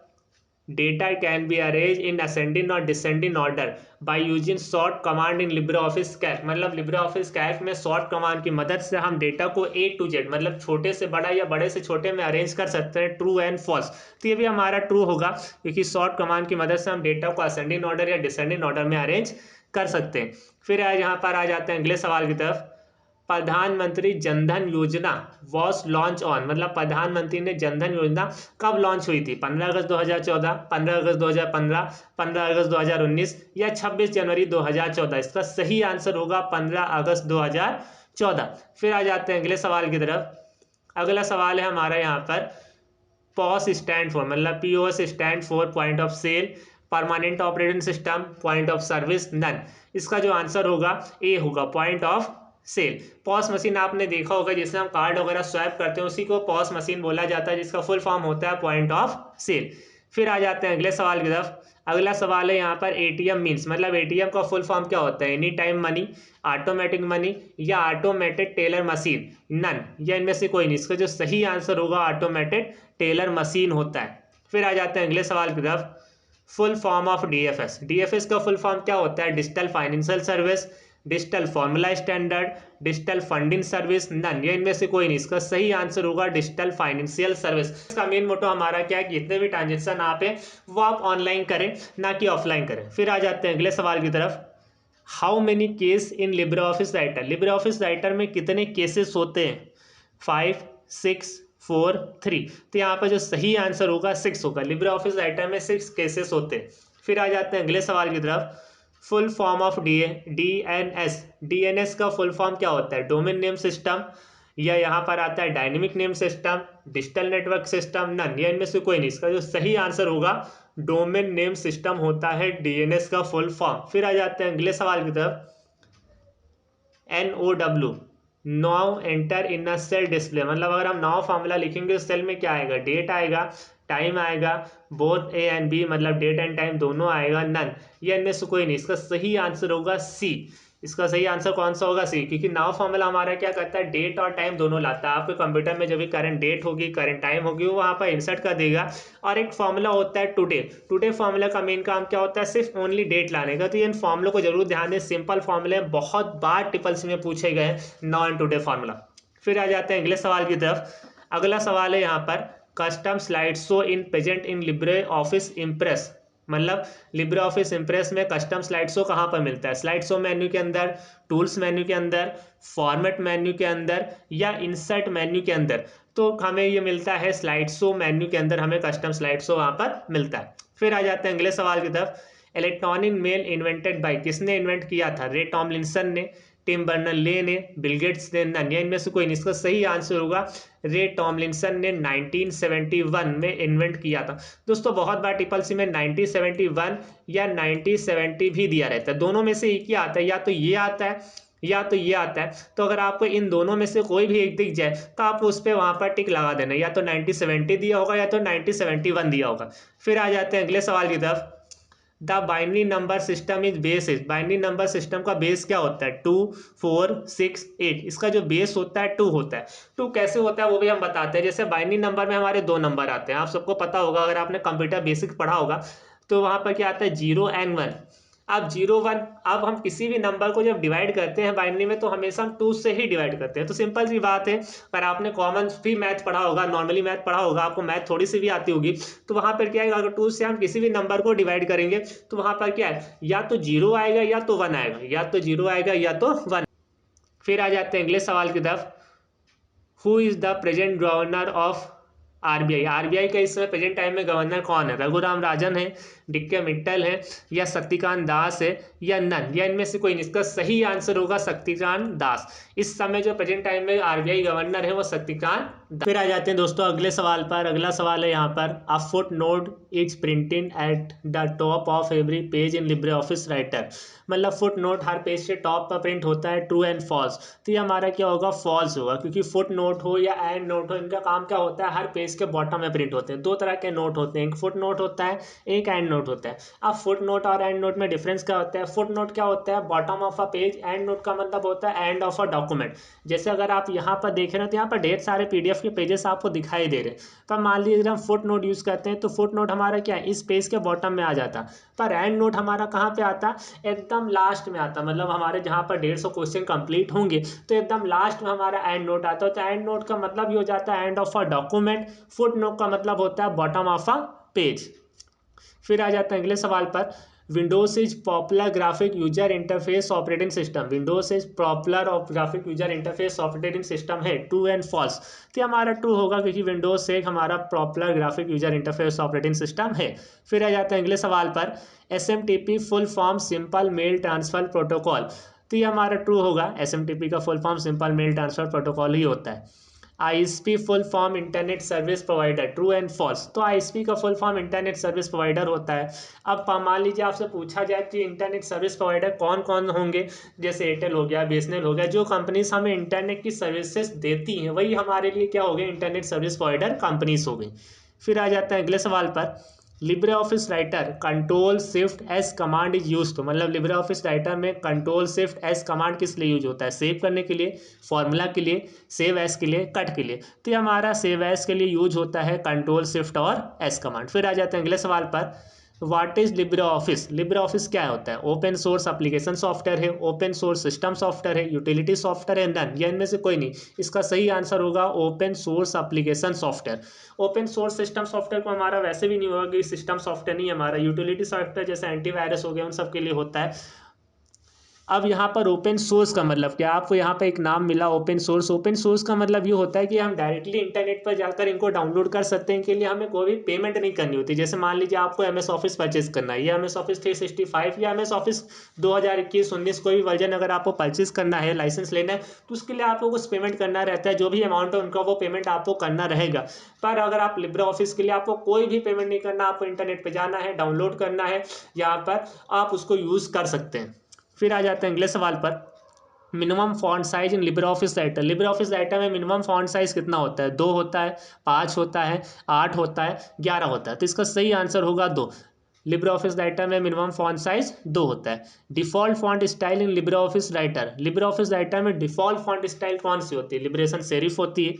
data can be arrange in ascending और descending order by using short command in Libre office Calc, मतलब लिब्रे ऑफिस कैल्क में शॉर्ट कमांड की मदद से हम डेटा को A to Z, मतलब छोटे से बड़ा या बड़े से छोटे में अरेंज कर सकते हैं। ट्रू एंड फॉल्स, तो ये भी हमारा ट्रू होगा, क्योंकि शॉर्ट कमांड की मदद से हम डेटा को असेंडिंग ऑर्डर या डिसेंडिंग ऑर्डर में अरेंज कर सकते हैं। फिर यहाँ पर आ जाते हैं अगले सवाल की तरफ। प्रधानमंत्री जनधन योजना वॉज लॉन्च ऑन, मतलब प्रधानमंत्री ने जनधन योजना कब लॉन्च हुई थी, 15 अगस्त 2014, 15 अगस्त 2015, 15 अगस्त 2019 या 26 जनवरी 2014। इसका सही आंसर होगा 15 अगस्त 2014। फिर आ जाते हैं अगले सवाल की तरफ। अगला सवाल है हमारा यहाँ पर, पॉस स्टैंड फॉर, मतलब POS stand for point of sale, permanent operating system, point of service, none. इसका जो आंसर होगा ए होगा, point of sale. POS machine आपने देखा होगा, जिससे हम कार्ड वगैरह स्वैप करते हैं उसी को पॉस मशीन बोला जाता है, जिसका फुल फॉर्म होता है पॉइंट ऑफ सेल। फिर आ जाते हैं अगले सवाल की तरफ। अगला सवाल है यहाँ पर, ATM मीन्स, मतलब ATM का फुल फॉर्म क्या होता है, any time money, automatic money या ऑटोमेटेड टेलर मशीन, नन, या इनमें से कोई नहीं। इसका जो सही आंसर होगा ऑटोमेटेड टेलर मशीन होता है। फिर आ जाते हैं अगले सवाल की तरफ। फुल फॉर्म ऑफ DFS का फुल फॉर्म क्या होता है, digital financial service, digital formula standard, digital funding service, none, या इनमें से कोई नहीं। इसका सही आंसर होगा डिजिटल फाइनेंशियल सर्विस। इसका मेन मोटो हमारा क्या है कि जितने भी ट्रांजेक्शन आप हैं वो आप ऑनलाइन करें, ना कि ऑफलाइन करें। फिर आ जाते हैं अगले सवाल की तरफ। How many case in Libre office Writer, Libre office Writer में कितने केसेस होते हैं, 5, 6, 4, 3। तो यहाँ पर जो सही आंसर होगा 6 होगा, लिब्रे ऑफिस राइटर में 6 केसेस होते हैं। फिर आ जाते हैं अगले सवाल की तरफ। फुल फॉर्म ऑफ DNS का फुल फॉर्म क्या होता है, डोमेन नेम सिस्टम, या यहाँ पर आता है dynamic name system, digital network system, none, या इनमें से कोई नहीं। इसका जो सही आंसर होगा डोमेन नेम सिस्टम होता है DNS का फुल फॉर्म। फिर आ जाते हैं अगले सवाल की तरफ। NOW, now enter in a cell display, मतलब अगर हम नाउ फॉर्मूला लिखेंगे तो सेल में क्या आएगा, डेट आएगा, टाइम आएगा, बोथ A एंड B, मतलब डेट एंड टाइम दोनों आएगा, नन, या इनमें से कोई नहीं। इसका सही आंसर होगा C। इसका सही आंसर कौन सा होगा, C, क्योंकि नाउ फॉर्मूला हमारा क्या करता है, डेट और टाइम दोनों लाता है। आपके कंप्यूटर में जब भी करंट डेट होगी, करंट टाइम होगी, वो वहाँ पर इंसर्ट कर देगा। और एक फॉर्मूला होता है टुडे, टुडे फॉर्मूला का मेन काम क्या होता है, सिर्फ ओनली डेट लाने का। तो इन फॉर्मूलों को जरूर ध्यान दें, सिंपल फॉर्मूले बहुत बार ट्रिपल-सी में पूछे गए नाउ एंड टुडे फॉर्मूला। फिर आ जाते हैं अगले सवाल की तरफ। अगला सवाल है यहाँ पर, custom slide show in present in Libre office impress, मतलब लिब्रे ऑफिस इम्प्रेस में कस्टम स्लाइड शो कहाँ पर मिलता है, स्लाइड शो मेन्यू के अंदर, टूल्स मेन्यू के अंदर, फॉर्मेट मेन्यू के अंदर, या इंसर्ट मेन्यू के अंदर। तो हमें ये मिलता है स्लाइड शो मेन्यू के अंदर, हमें कस्टम स्लाइड शो वहाँ पर मिलता है। फिर आ जाते हैं अगले सवाल की तरफ। इलेक्ट्रॉनिक मेल इन्वेंटेड बाय, किसने इन्वेंट किया था, रे टॉमलिंसन ने, टिम बर्नर-ले ने, बिल गेट्स ने, नन, या इनमें से कोई नहीं। इसका सही आंसर होगा रे टॉमलिंसन ने 1971 में इन्वेंट किया था। दोस्तों बहुत बार ट्रिपल-सी में 1971 या 1970 भी दिया रहता है, दोनों में से एक ही आता है, या तो ये आता है या तो ये आता है। तो अगर आपको इन दोनों में से कोई भी एक दिख जाए तो आप उस पर वहाँ पर टिक लगा देना, या तो 1970 दिया होगा या तो 1971 दिया होगा। फिर आ जाते हैं अगले सवाल की तरफ। The binary number system is base is, binary number system का बेस क्या होता है, 2, 4, 6, 8। इसका जो बेस होता है 2 होता है। 2 कैसे होता है वो भी हम बताते हैं। जैसे बाइनरी नंबर में हमारे 2 नंबर आते हैं, आप सबको पता होगा, अगर आपने कंप्यूटर बेसिक पढ़ा होगा तो वहाँ पर क्या आता है, 0 and 1। अब 0, 1, अब हम किसी भी नंबर को जब डिवाइड करते हैं बाइनरी में तो हमेशा हम 2 से ही डिवाइड करते हैं। तो सिंपल सी बात है, पर आपने कॉमन भी मैथ पढ़ा होगा, नॉर्मली मैथ पढ़ा होगा, आपको मैथ थोड़ी सी भी आती होगी, तो वहां पर क्या है, अगर 2 से हम किसी भी नंबर को डिवाइड करेंगे तो वहां पर क्या है, या तो 0 आएगा या तो 1 आएगा, या तो 0 आएगा या तो 1। फिर आ जाते हैं अगले सवाल की तरफ। Who is the present governor of RBI, RBI का इस समय प्रेजेंट टाइम में गवर्नर कौन है? रघुराम राजन है, डीके मित्तल है, या शक्तिकांत दास है, या नन, या इनमें से कोई नहीं। इसका सही आंसर होगा शक्तिकांत दास। इस समय जो प्रेजेंट टाइम में आरबीआई गवर्नर है वो शक्तिकांत दास। फिर आ जाते हैं दोस्तों अगले सवाल पर। अगला सवाल है यहाँ पर, a foot note is printed at the top of every page in Libre office Writer. मतलब फुट नोट हर पेज से टॉप पर प्रिंट होता है, ट्रू एंड फॉल्स। तो ये हमारा क्या होगा? फॉल्स होगा, क्योंकि फुट नोट हो या एंड नोट हो, इनका काम क्या होता है? हर पेज के बॉटम में प्रिंट होते हैं। दो तरह के नोट होते हैं, एक फुट नोट होता है, एक एंड नोट होता है। अब फुट नोट और एंड नोट में डिफरेंस क्या होता है? फुट नोट क्या होता है? Bottom of a page. And note का मतलब होता है एंड ऑफ अ डॉक्यूमेंट। जैसे अगर आप यहाँ पर देख रहे हो तो यहाँ पर ढेर सारे पीडीएफ के पेजेस आपको दिखाई दे रहे हैं। तो मान लीजिए अगर हम फुट नोट यूज करते हैं तो फुट नोट हमारा क्या है? इस पेज के बॉटम में आ जाता, पर एंड नोट हमारा कहाँ पे आता? एकदम लास्ट में आता। मतलब हमारे जहाँ पर 150 क्वेश्चन कंप्लीट होंगे तो एकदम लास्ट में हमारा एंड नोट आता है। तो एंड नोट का मतलब ये हो जाता है end of a document. Foot note का मतलब होता है बॉटम ऑफ अ पेज। फिर आ जाते हैं अगले सवाल पर, Windows is popular graphic user interface operating system. Windows is popular graphic user interface operating system है, ट्रू एंड फॉल्स। तो हमारा ट्रू होगा, क्योंकि विंडोज से एक हमारा popular graphic user interface operating system है। फिर आ जाते हैं अगले सवाल पर, SMTP full form simple mail transfer protocol. तो ये हमारा ट्रू होगा, SMTP का full form simple mail transfer protocol ही होता है। ISP full form internet service provider, true and false. तो आईएसपी का full form internet service provider होता है। अब मान लीजिए आपसे पूछा जाए कि इंटरनेट सर्विस प्रोवाइडर कौन कौन होंगे, जैसे एयरटेल हो गया, बीएसएनएल हो गया, जो कंपनीज हमें इंटरनेट की सर्विसेज देती हैं वही हमारे लिए क्या हो गए? इंटरनेट सर्विस प्रोवाइडर कंपनीज हो गई। फिर आ जाता है अगले सवाल पर, Libre office Writer control shift S command is use to. मतलब लिब्रे ऑफिस राइटर में कंट्रोल शिफ्ट एस कमांड किस लिए यूज होता है? सेव करने के लिए, फॉर्मूला के लिए, सेव एस के लिए, कट के लिए। तो ये हमारा सेव एस के लिए यूज होता है कंट्रोल शिफ्ट और एस कमांड। फिर आ जाते हैं अगले सवाल पर, what is Libre Office? Libre office क्या होता है? ओपन सोर्स एप्लीकेशन सॉफ्टवेयर है, ओपन सोर्स सिस्टम सॉफ्टवेयर है, यूटिलिटी सॉफ्टवेयर है, नन, या इनमें से कोई नहीं। इसका सही आंसर होगा open source application software. Open source system software को हमारा वैसे भी नहीं होगा कि सिस्टम सॉफ्टवेयर नहीं, हमारा यूटिलिटी सॉफ्टवेयर जैसे एंटीवायरस हो गया उन सब के लिए होता है। अब यहाँ पर ओपन सोर्स का मतलब क्या? आपको यहाँ पे एक नाम मिला ओपन सोर्स। ओपन सोर्स का मतलब ये होता है कि हम डायरेक्टली इंटरनेट पर जाकर इनको डाउनलोड कर सकते हैं। इनके लिए हमें कोई भी पेमेंट नहीं करनी होती। जैसे मान लीजिए आपको MS ऑफिस परचेज करना है, या MS ऑफिस 365 या MS ऑफिस 2021-19 कोई भी वर्जन अगर आपको परचेज करना है, लाइसेंस लेना है, तो उसके लिए आपको कुछ पेमेंट करना रहता है। जो भी अमाउंट है उनका वो पेमेंट आपको करना रहेगा। पर अगर आप लिब्रे ऑफिस के लिए आपको कोई भी पेमेंट नहीं करना, आपको इंटरनेट पर जाना है, डाउनलोड करना है, यहाँ पर आप उसको यूज़ कर सकते हैं। फिर आ जाते हैं अगले सवाल पर, minimum font size in Libre office Writer. Libre office Writer में मिनिमम फॉन्ट साइज कितना होता है? 2 होता है, 5 होता है, 8 होता है, 11 होता है। तो इसका सही आंसर होगा 2। लिब्रे ऑफिस राइटर में मिनिमम फॉन्ट साइज 2 होता है। Default font style in Libre office Writer. Libre office Writer में डिफॉल्ट फॉन्ट स्टाइल कौन सी होती है? लिबरेशन सेरिफ होती है,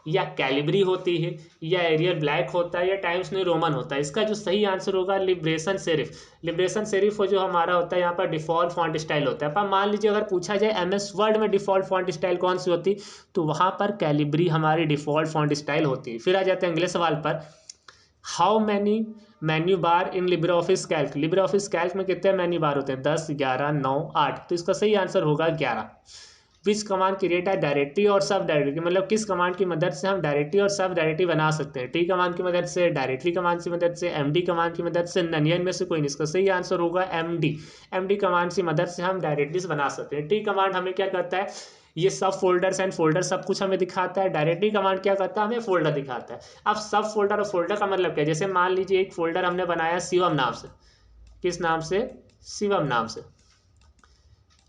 या कैलिब्री होती है, या एरियल ब्लैक होता है, या टाइम्स न्यू रोमन होता है। इसका जो सही आंसर होगा लिबरेशन सेरिफ। लिबरेशन सेरिफ जो हमारा होता है यहाँ पर डिफॉल्ट फॉन्ट स्टाइल होता है। पर मान लीजिए अगर पूछा जाए MS वर्ड में डिफॉल्ट फॉन्ट स्टाइल कौन सी होती, तो वहाँ पर कैलिब्री हमारी डिफॉल्ट फॉन्ट स्टाइल होती है। फिर आ जाते हैं अगले सवाल पर, how many menu bar in Libre office Calc. Libre office Calc में कितने मेन्यू बार होते हैं? 10, 11, 9, 8। तो इसका सही आंसर होगा 11। विच कमांड क्रिएट है डायरेक्टरी और सब डायरेक्टरी। मतलब किस कमांड की मदद से हम डायरेक्टरी और सब डायरेक्टरी बना सकते हैं? टी कमांड की मदद से, डायरेक्टरी कमांड की मदद से, MD कमांड की मदद से, नन, या इनमें से कोई नहीं। इसका सही आंसर होगा MD कमांड की मदद से हम डायरेक्टरीज बना सकते हैं। टी कमांड हमें क्या करता है? ये सब फोल्डर्स एंड फोल्डर सब कुछ हमें दिखाता है। डायरेक्टरी कमांड क्या करता है? हमें फोल्डर दिखाता है। अब सब फोल्डर और फोल्डर का मतलब क्या है? जैसे मान लीजिए एक फोल्डर हमने बनाया शिवम नाम से, किस नाम से? शिवम नाम से,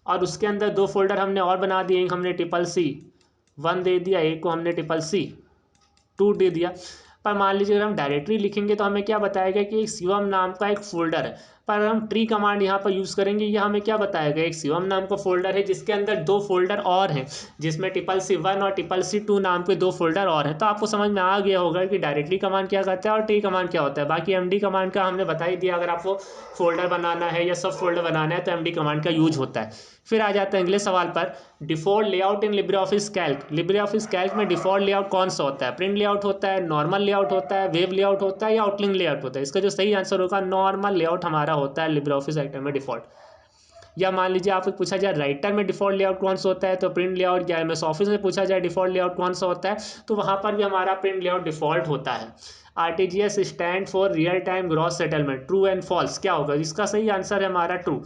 और उसके अंदर 2 फोल्डर हमने और बना दिए। एक हमने CCC1 दे दिया, एक को हमने CCC2 दे दिया। पर मान लीजिए अगर हम डायरेक्टरी लिखेंगे तो हमें क्या बताएगा कि एक शिवम नाम का एक फोल्डर है। पर हम ट्री कमांड यहाँ पर यूज़ करेंगे, ये हमें क्या बताएगा? एक शिवम नाम का फोल्डर है जिसके अंदर 2 फोल्डर और हैं, जिसमें CCC1 और CCC2 नाम के 2 फोल्डर और हैं। तो आपको समझ में आ गया होगा कि डायरेक्टरी कमांड क्या करता है और ट्री कमांड क्या होता है। बाकी MD कमांड का हमने बता ही दिया, अगर आपको फोल्डर बनाना है या सब फोल्डर बनाना है तो MD कमांड का यूज होता है। फिर आ जाते हैं अगले सवाल पर, डिफॉल्ट लेआउट इन Libre office Calc. Libre office Calc में डिफॉल्ट लेआउट कौन सा होता है? प्रिंट लेआउट होता है, नॉर्मल लेआउट होता है, वेब लेआउट होता है, या आउटलाइन लेआउट होता है? इसका जो सही आंसर होगा नॉर्मल लेआउट हमारा होता है लिब्रे ऑफिस राइटर में डिफॉल्ट। या मान लीजिए आपको पूछा जाए राइटर में डिफ़ॉल्ट लेआउट कौन सा होता है, तो प्रिंट लेआउट, या MS ऑफिस में पूछा जाए डिफ़ॉल्ट लेआउट कौन सा होता है, तो वहाँ पर भी हमारा प्रिंट लेआउट डिफ़ॉल्ट होता है। RTGS stand for real time gross settlement, true and false क्या होगा, इसका सही आंसर है हमारा ट्रू।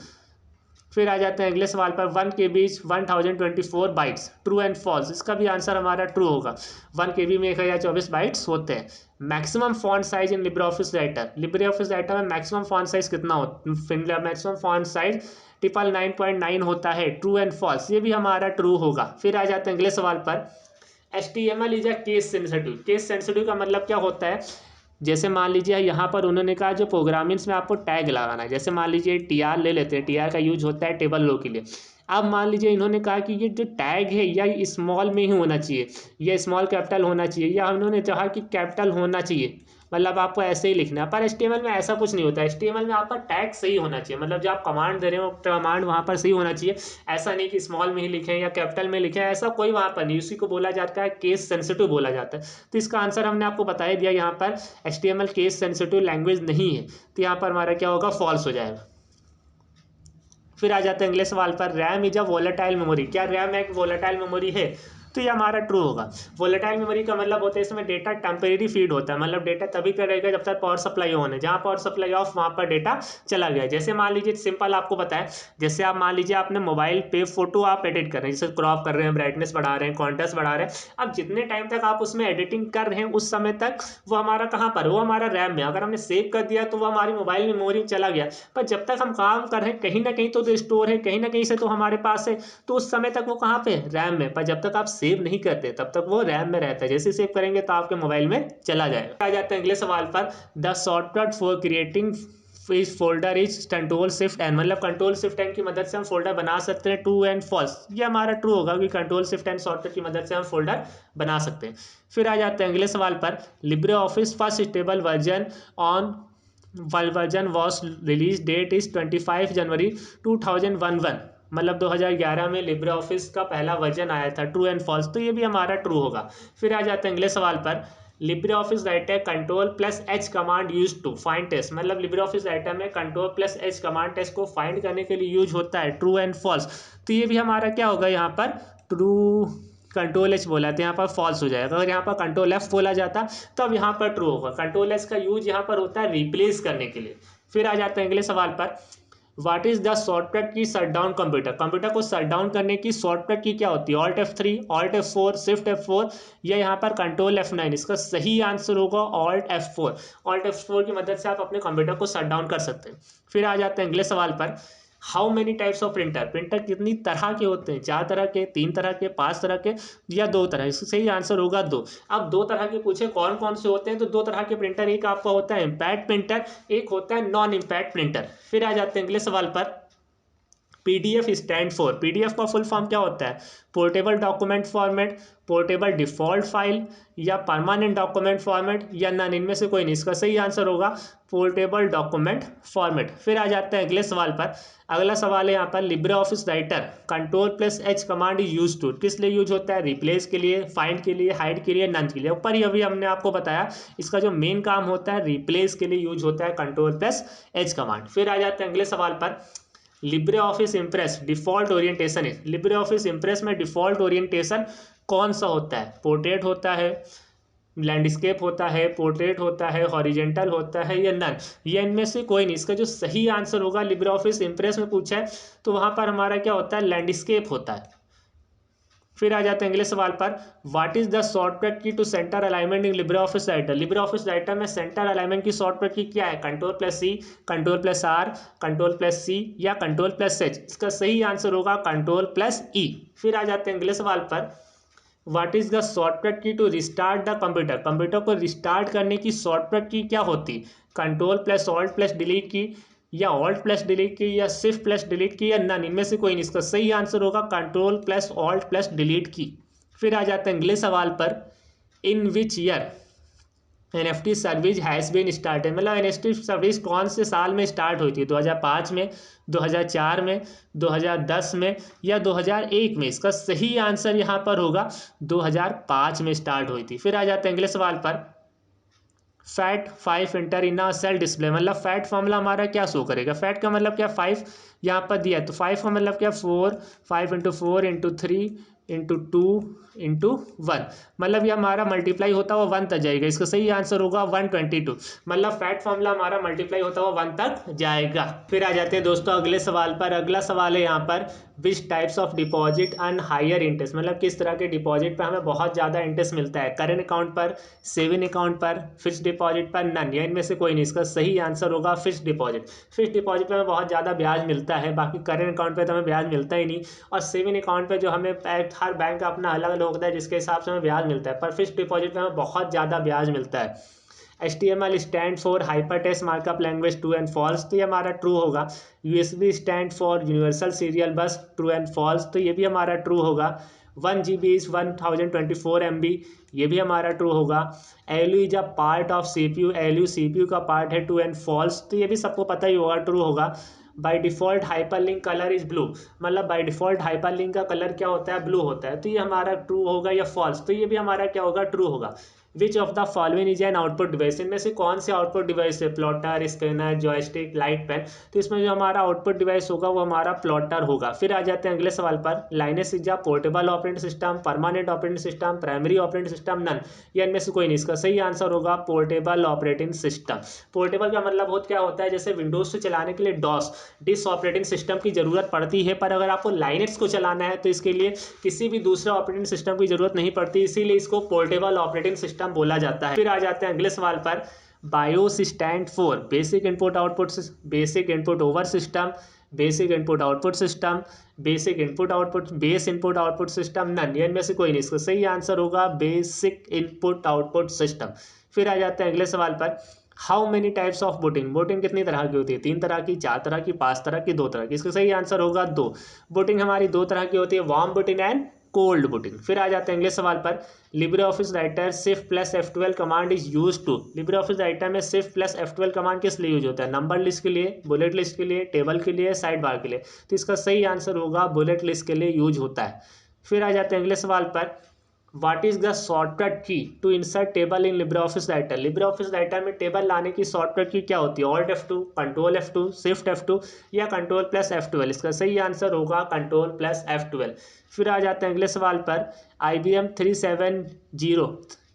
फिर आ जाते हैं अगले सवाल पर, 1 KB 1024 bytes, true and false, इसका भी आंसर हमारा ट्रू होगा। 1 KB में 1024 बाइट्स होते हैं। Maximum font size in Libre office Writer, Libre office Writer में मैक्सिमम फॉन्ट साइज कितना होता है, मैक्सिमम फॉन्ट साइज 999.9 होता है, ट्रू एंड फॉल्स, ये भी हमारा ट्रू होगा। फिर आ जाते हैं अगले सवाल पर, HTML is a case sensitive, case sensitive का मतलब क्या होता है, जैसे मान लीजिए यहाँ पर उन्होंने कहा जो प्रोग्रामिंग्स में आपको टैग लगाना है, जैसे मान लीजिए TR ले लेते हैं, TR का यूज होता है टेबल रो के लिए। अब मान लीजिए इन्होंने कहा कि ये जो टैग है या स्मॉल में ही होना चाहिए, या स्मॉल कैपिटल होना चाहिए, या उन्होंने चाहा कि कैपिटल होना चाहिए, मतलब आपको ऐसे ही लिखना है। पर HTML में ऐसा कुछ नहीं होता है, HTML में आपका टैग सही होना चाहिए, मतलब जो आप कमांड दे रहे हो कमांड वहाँ पर सही होना चाहिए। ऐसा नहीं कि स्मॉल में ही लिखें या कैपिटल में लिखें, ऐसा कोई वहाँ पर नहीं, उसी को बोला जाता है केस सेंसिटिव बोला जाता है। तो इसका आंसर हमने आपको बता दिया, यहाँ पर HTML केस सेंसिटिव लैंग्वेज नहीं है, तो यहाँ पर हमारा क्या होगा, फॉल्स हो जाएगा। फिर आ जाते हैं अगले सवाल पर, RAM is a volatile memory, क्या रैम एक वोलेटाइल मेमोरी है, तो ये हमारा ट्रू होगा। वोलेटाइल मेमोरी का मतलब होता है इसमें डेटा टेम्परेरी फीड होता है, मतलब डेटा तभी करेगा जब तक पावर सप्लाई ऑन है, जहाँ पावर सप्लाई ऑफ वहाँ पर डेटा चला गया। जैसे मान लीजिए सिंपल आपको बताएं, जैसे आप मान लीजिए आपने मोबाइल पे फोटो आप एडिट कर रहे हैं, जैसे क्रॉप कर रहे हैं, ब्राइटनेस बढ़ा रहे हैं, कॉन्ट्रास्ट बढ़ा रहे हैं, अब जितने टाइम तक आप उसमें एडिटिंग कर रहे हैं उस समय तक वो हमारा कहाँ पर, वो हमारा रैम में, अगर हमने सेव कर दिया तो वो हमारी मोबाइल मेमोरी में चला गया। पर जब तक हम काम कर रहे हैं कहीं ना कहीं तो स्टोर है, कहीं ना कहीं से तो हमारे पास है, तो उस समय तक वो कहाँ पे, रैम में। पर जब तक आप सेव नहीं करते तब तक वो रैम में रहता है, जैसे सेव करेंगे तो आपके मोबाइल में चला जाएगा। आ जाते हैं अगले सवाल पर, the shortcut for creating is folder is control shift N, मतलब कंट्रोल शिफ्ट एन की मदद से हम फोल्डर बना सकते हैं, ट्रू एंड फॉल्स, ये हमारा ट्रू होगा कि कंट्रोल शिफ्ट एन शॉर्टकट की मदद से हम फोल्डर बना सकते हैं। फिर आ जाते हैं अगले सवाल पर, Libre office first stable version on version was release date is 25 January 2011, मतलब 2011 में लिब्रे ऑफिस का पहला वर्जन आया था, ट्रू एंड फॉल्स, तो ये भी हमारा ट्रू होगा। फिर आ जाते हैं अगले सवाल पर, Libre office Writer Ctrl+H command use to find text, मतलब लिब्रे ऑफिस राइटर में Ctrl+H कमांड टेस्ट को फाइंड करने के लिए यूज होता है, ट्रू एंड फॉल्स, तो ये भी हमारा क्या होगा, यहाँ पर ट्रू, Ctrl+H बोला तो यहाँ पर फॉल्स हो जाएगा। अगर यहाँ पर Ctrl+F बोला जाता तब यहाँ पर ट्रू होगा। Ctrl+S का यूज यहाँ पर होता है रिप्लेस करने के लिए। फिर आ जाते हैं अगले सवाल पर, व्हाट इज द शॉर्टकट की शट डाउन कंप्यूटर, कंप्यूटर को शट डाउन करने की शॉर्टकट की क्या होती है, Alt F3, Alt F4, Shift F4 या यहाँ पर Ctrl F9, इसका सही आंसर होगा Alt F4। Alt F4 की मदद से आप अपने कंप्यूटर को शट डाउन कर सकते हैं। फिर आ जाते हैं अगले सवाल पर, how many types of printer, printer कितनी तरह के होते हैं, 4 तरह के, 3 तरह के, 5 तरह के या 2 तरह, इसका सही आंसर होगा 2। अब 2 तरह के पूछे कौन कौन से होते हैं, तो 2 तरह के प्रिंटर, एक आपका होता है इम्पैक्ट प्रिंटर, एक होता है नॉन इम्पैक्ट प्रिंटर। फिर आ जाते हैं अगले सवाल पर, PDF स्टैंड फॉर, PDF का फुल फॉर्म क्या होता है, portable document format, portable default file या परमानेंट डॉक्यूमेंट फॉर्मेट या नन, इनमें से कोई नहीं, इसका सही आंसर होगा पोर्टेबल डॉक्यूमेंट फॉर्मेट। फिर आ जाते हैं अगले सवाल पर, अगला सवाल है यहाँ पर, Libre office Writer Ctrl+H command use to, किस लिए यूज होता है, रिप्लेस के लिए, फाइंड के लिए, हाइड के लिए, नन के लिए। ऊपर ही अभी हमने आपको बताया इसका जो मेन काम होता है रिप्लेस के लिए यूज होता है Ctrl+H कमांड। फिर आ जाते हैं अगले सवाल पर, Libre office impress default orientation है, लिब्रे ऑफिस इम्प्रेस में डिफॉल्ट ओरिएंटेशन कौन सा होता है, पोर्ट्रेट होता है, लैंडस्केप होता है, पोर्ट्रेट होता है, हॉरिजेंटल होता है या नन, ये इनमें से कोई नहीं। इसका जो सही आंसर होगा, लिब्रे ऑफिस इम्प्रेस में पूछा है तो वहां पर हमारा क्या होता है, लैंडस्केप होता है। फिर आ जाते हैं अगले सवाल पर, what is the shortcut key to centre alignment in Libre office Writer, Libre office Writer में सेंटर अलाइनमेंट की शॉर्टकट की क्या है, Ctrl+C, Ctrl+R, Ctrl+C या Ctrl+H, इसका सही आंसर होगा Ctrl+E। फिर आ जाते हैं अगले सवाल पर, what is the shortcut key to restart the computer, computer को रिस्टार्ट करने की शॉर्टकट की क्या होती, Ctrl+Alt+Delete की या Alt+Delete की या Shift+Delete की या नन, इनमें से कोई नहीं, इसका सही आंसर होगा Ctrl+Alt+Delete की। फिर आ जाते हैं अगले सवाल पर, in which year NFT service has been started, मतलब NFT सर्विस कौन से साल में स्टार्ट हुई थी, 2005 में, 2004 में, 2010 में या 2001 में, इसका सही आंसर यहाँ पर होगा 2005 में स्टार्ट हुई थी। फिर आ जाते हैं अगले सवाल पर, fat 5 inter in a cell display, मतलब फैट फॉर्मूला हमारा क्या शो करेगा, फैट का मतलब क्या 5 यहाँ पर दिया है, तो 5 का मतलब क्या 4, 5 इंटू 4 इंटू 3 इंटू 2 इंटू 1, मतलब ये हमारा मल्टीप्लाई होता हुआ 1 तक जाएगा। इसका सही आंसर होगा 122, मतलब फैट फॉर्मूला हमारा मल्टीप्लाई होता हुआ 1 तक जाएगा। फिर आ जाते हैं दोस्तों अगले सवाल पर। अगला सवाल है यहाँ पर, which types of deposit earn higher interest, मतलब किस तरह के डिपॉजिट पर हमें बहुत ज़्यादा इंटरेस्ट मिलता है, करेंट अकाउंट पर, सेविंग अकाउंट पर, फिक्स डिपॉजिट पर, नन, या इनमें से कोई नहीं। इसका सही आंसर होगा फिक्स डिपॉजिट। फिक्स डिपॉजिट पर हमें बहुत ज़्यादा ब्याज मिलता है, बाकी करेंट अकाउंट पर तो हमें ब्याज मिलता ही नहीं, और सेविंग अकाउंट पर जो हमें हर बैंक का अपना अलग अलग होता है जिसके हिसाब से हमें ब्याज मिलता है, पर फिक्स डिपॉजिट पर हमें बहुत ज़्यादा ब्याज मिलता है। HTML stand for hyper text markup language, true and false, तो ये हमारा ट्रू होगा। USB stand for universal serial bus, true and false, तो ये भी हमारा ट्रू होगा। 1 GB इज 1024 MB, ये भी हमारा ट्रू होगा। ALU is a part of CPU, ALU CPU का पार्ट है, ट्रू एंड फॉल्स, तो ये भी सबको पता ही होगा, ट्रू होगा। By default hyperlink colour is blue, मतलब बाय डिफ़ॉल्ट हाइपरलिंक का कलर क्या होता है, ब्लू होता है, तो ये हमारा ट्रू होगा या फॉल्स, तो ये भी हमारा क्या होगा, ट्रू होगा। Which of the following is an output device, इनमें से कौन से आउटपुट डिवाइस है, plotter, scanner, joystick, light pen, तो इसमें जो हमारा आउटपुट डिवाइस होगा वो हमारा प्लॉटर होगा। फिर आ जाते हैं अगले सवाल पर। Linux is a portable operating system, permanent operating system, primary operating system, none, या इनमें से कोई नहीं। इसका सही आंसर होगा पोर्टेबल ऑपरेटिंग सिस्टम। पोर्टेबल का मतलब क्या होता है, जैसे विंडोज से चलाने के लिए डॉस डिस ऑपरेटिंग सिस्टम की जरूरत पड़ती है, पर अगर आपको लाइनेक्स को चलाना है तो इसके लिए किसी भी दूसरे ऑपरेटिंग सिस्टम की जरूरत नहीं पड़ती, इसीलिए इसको पोर्टेबल ऑपरेटिंग सिस्टम बोला जाता है। फिर आ जाते हैं अगले सवाल पर। BIOS stand for basic input output, basic input over system, basic input output system, basic input output, base input output system, none, या इनमें से कोई नहीं। इसका सही आंसर होगा बेसिक इनपुट आउटपुट सिस्टम। फिर आ जाते हैं अगले सवाल पर। How many types of booting, booting कितनी तरह की होती है, 3 तरह की, 4 तरह की, 5 तरह की, 2 तरह की। इसका सही आंसर होगा 2। बूटिंग हमारी 2 तरह की होती है, warm booting and cold booting. फिर आ जाते हैं अगले सवाल पर। Libre office Writer shift plus F12 command is use to, Libre office Writer में शिफ्ट प्लस F12 कमांड किस लिए यूज होता है, नंबर लिस्ट के लिए, बुलेट लिस्ट के लिए, टेबल के लिए, साइड बार के लिए, तो इसका सही आंसर होगा बुलेट लिस्ट के लिए यूज होता है। फिर आ जाते हैं अगले सवाल पर। What is the shortcut key to insert table in Libre office Writer, Libre office Writer में टेबल लाने की शॉर्टकट की क्या होती है, alt F2, control F2, shift F2, या कंट्रोल प्लस F12। इसका सही आंसर होगा कंट्रोल प्लस F12। फिर आ जाते हैं अगले सवाल पर। IBM 370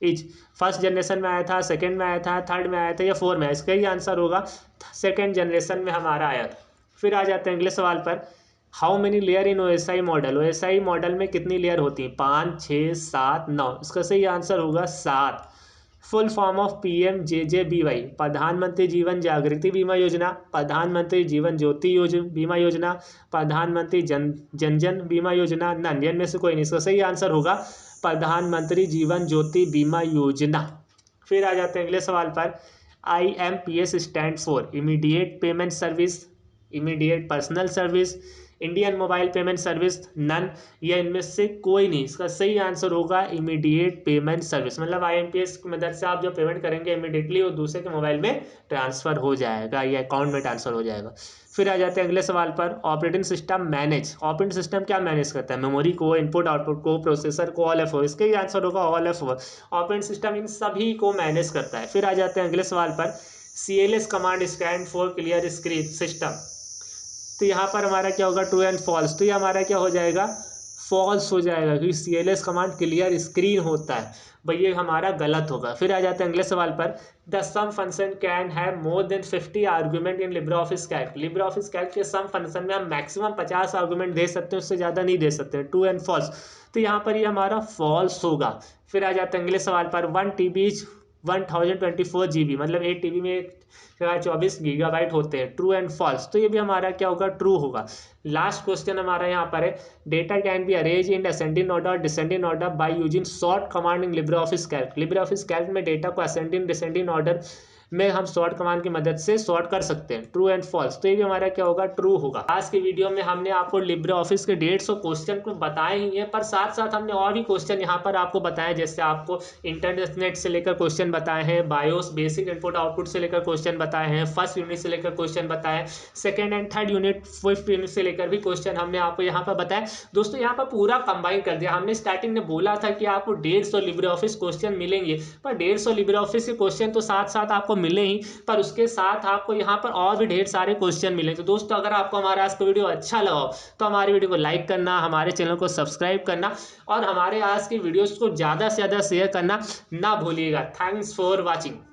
इज फर्स्ट जनरेशन में आया था, सेकेंड में आया था, थर्ड में आया था, या 4 में, इसका ही आंसर होगा सेकेंड जनरेशन में हमारा आया था। फिर आ जाते हैं अगले सवाल पर। How many layer in OSI model, OSI model में कितनी लेयर होती हैं, 5, 6, 7, 9, इसका सही आंसर होगा 7। फुल फॉर्म ऑफ PMJJBY, प्रधानमंत्री जीवन जागृति बीमा योजना, प्रधानमंत्री जीवन ज्योति बीमा योजना, प्रधानमंत्री जन जन बीमा योजना, नन, में से कोई नहीं। इसका सही आंसर होगा प्रधानमंत्री जीवन ज्योति बीमा योजना। फिर आ जाते हैं अगले सवाल पर। IMPS stand for immediate payment service, immediate personal service, Indian mobile payment service, none, या इनमें से कोई नहीं। इसका सही आंसर होगा इमीडिएट पेमेंट सर्विस, मतलब IMPS की मदद से आप जो पेमेंट करेंगे इमीडिएटली वो दूसरे के मोबाइल में ट्रांसफर हो जाएगा या अकाउंट में ट्रांसफर हो जाएगा। फिर आ जाते हैं अगले सवाल पर। Operating system manage, operating system क्या मैनेज करता है, मेमोरी को, इनपुट आउटपुट को, प्रोसेसर को, ऑल F4, इसका ही आंसर होगा all F4। Operating system in सभी को मैनेज करता है। फिर आ जाते हैं अगले सवाल पर। CLS command stand for clear screen system, तो यहाँ पर हमारा क्या होगा, ट्रू एंड फॉल्स, तो ये हमारा क्या हो जाएगा, फॉल्स हो जाएगा, क्योंकि CLS कमांड क्लियर स्क्रीन होता है, भाई ये हमारा गलत होगा। फिर आ जाते हैं अगले सवाल पर। The sum function can have more than 50 argument in Libre office Calc, Libre office Calc के सम फंक्शन में हम मैक्सिमम 50 आर्गूमेंट दे सकते हैं, उससे ज़्यादा नहीं दे सकते, ट्रू एंड फॉल्स, तो यहाँ पर ये हमारा फॉल्स होगा। फिर आ जाते हैं अगले सवाल पर। 1 TB 1024 GB, मतलब 1 TB में 24 GB होते हैं, ट्रू एंड फॉल्स, तो ये भी हमारा क्या होगा, ट्रू होगा। लास्ट क्वेश्चन हमारा यहाँ पर है। Data can be arrange in ascending order descending order by using short command in Libre office Calc, Libre office Calc में डेटा को असेंडिंग डिसेंडिंग ऑर्डर में हम शॉर्ट कमांड की मदद से शॉर्ट कर सकते हैं, ट्रू एंड फॉल्स। तो ये भी हमारा क्या होगा, ट्रू होगा। आज की वीडियो में हमने आपको लिब्रे ऑफिस के 150 क्वेश्चन को बताए ही हैं, पर साथ साथ हमने और भी क्वेश्चन यहाँ पर आपको बताए, जैसे आपको इंटरनेट से लेकर क्वेश्चन बताए हैं, बायोस बेसिक इनपुट आउटपुट से लेकर क्वेश्चन बताए हैं, फर्स्ट यूनिट से लेकर क्वेश्चन बताए, second and third unit, fifth unit से लेकर भी क्वेश्चन हमने आपको यहाँ पर बताया। दोस्तों यहाँ पर पूरा कंबाइन कर दिया हमने। स्टार्टिंग में बोला था कि आपको 150 लिब्रे ऑफिस क्वेश्चन मिलेंगे, पर 150 लिब्रे ऑफिस के क्वेश्चन तो साथ साथ आपको मिले ही, पर उसके साथ आपको यहाँ पर और भी ढेर सारे क्वेश्चन मिले। तो दोस्तों अगर आपको हमारा आज का वीडियो अच्छा लगा हो तो हमारी वीडियो को लाइक करना, हमारे चैनल को सब्सक्राइब करना और हमारे आज की वीडियोस को ज़्यादा से ज़्यादा शेयर करना ना भूलिएगा। Thanks for watching.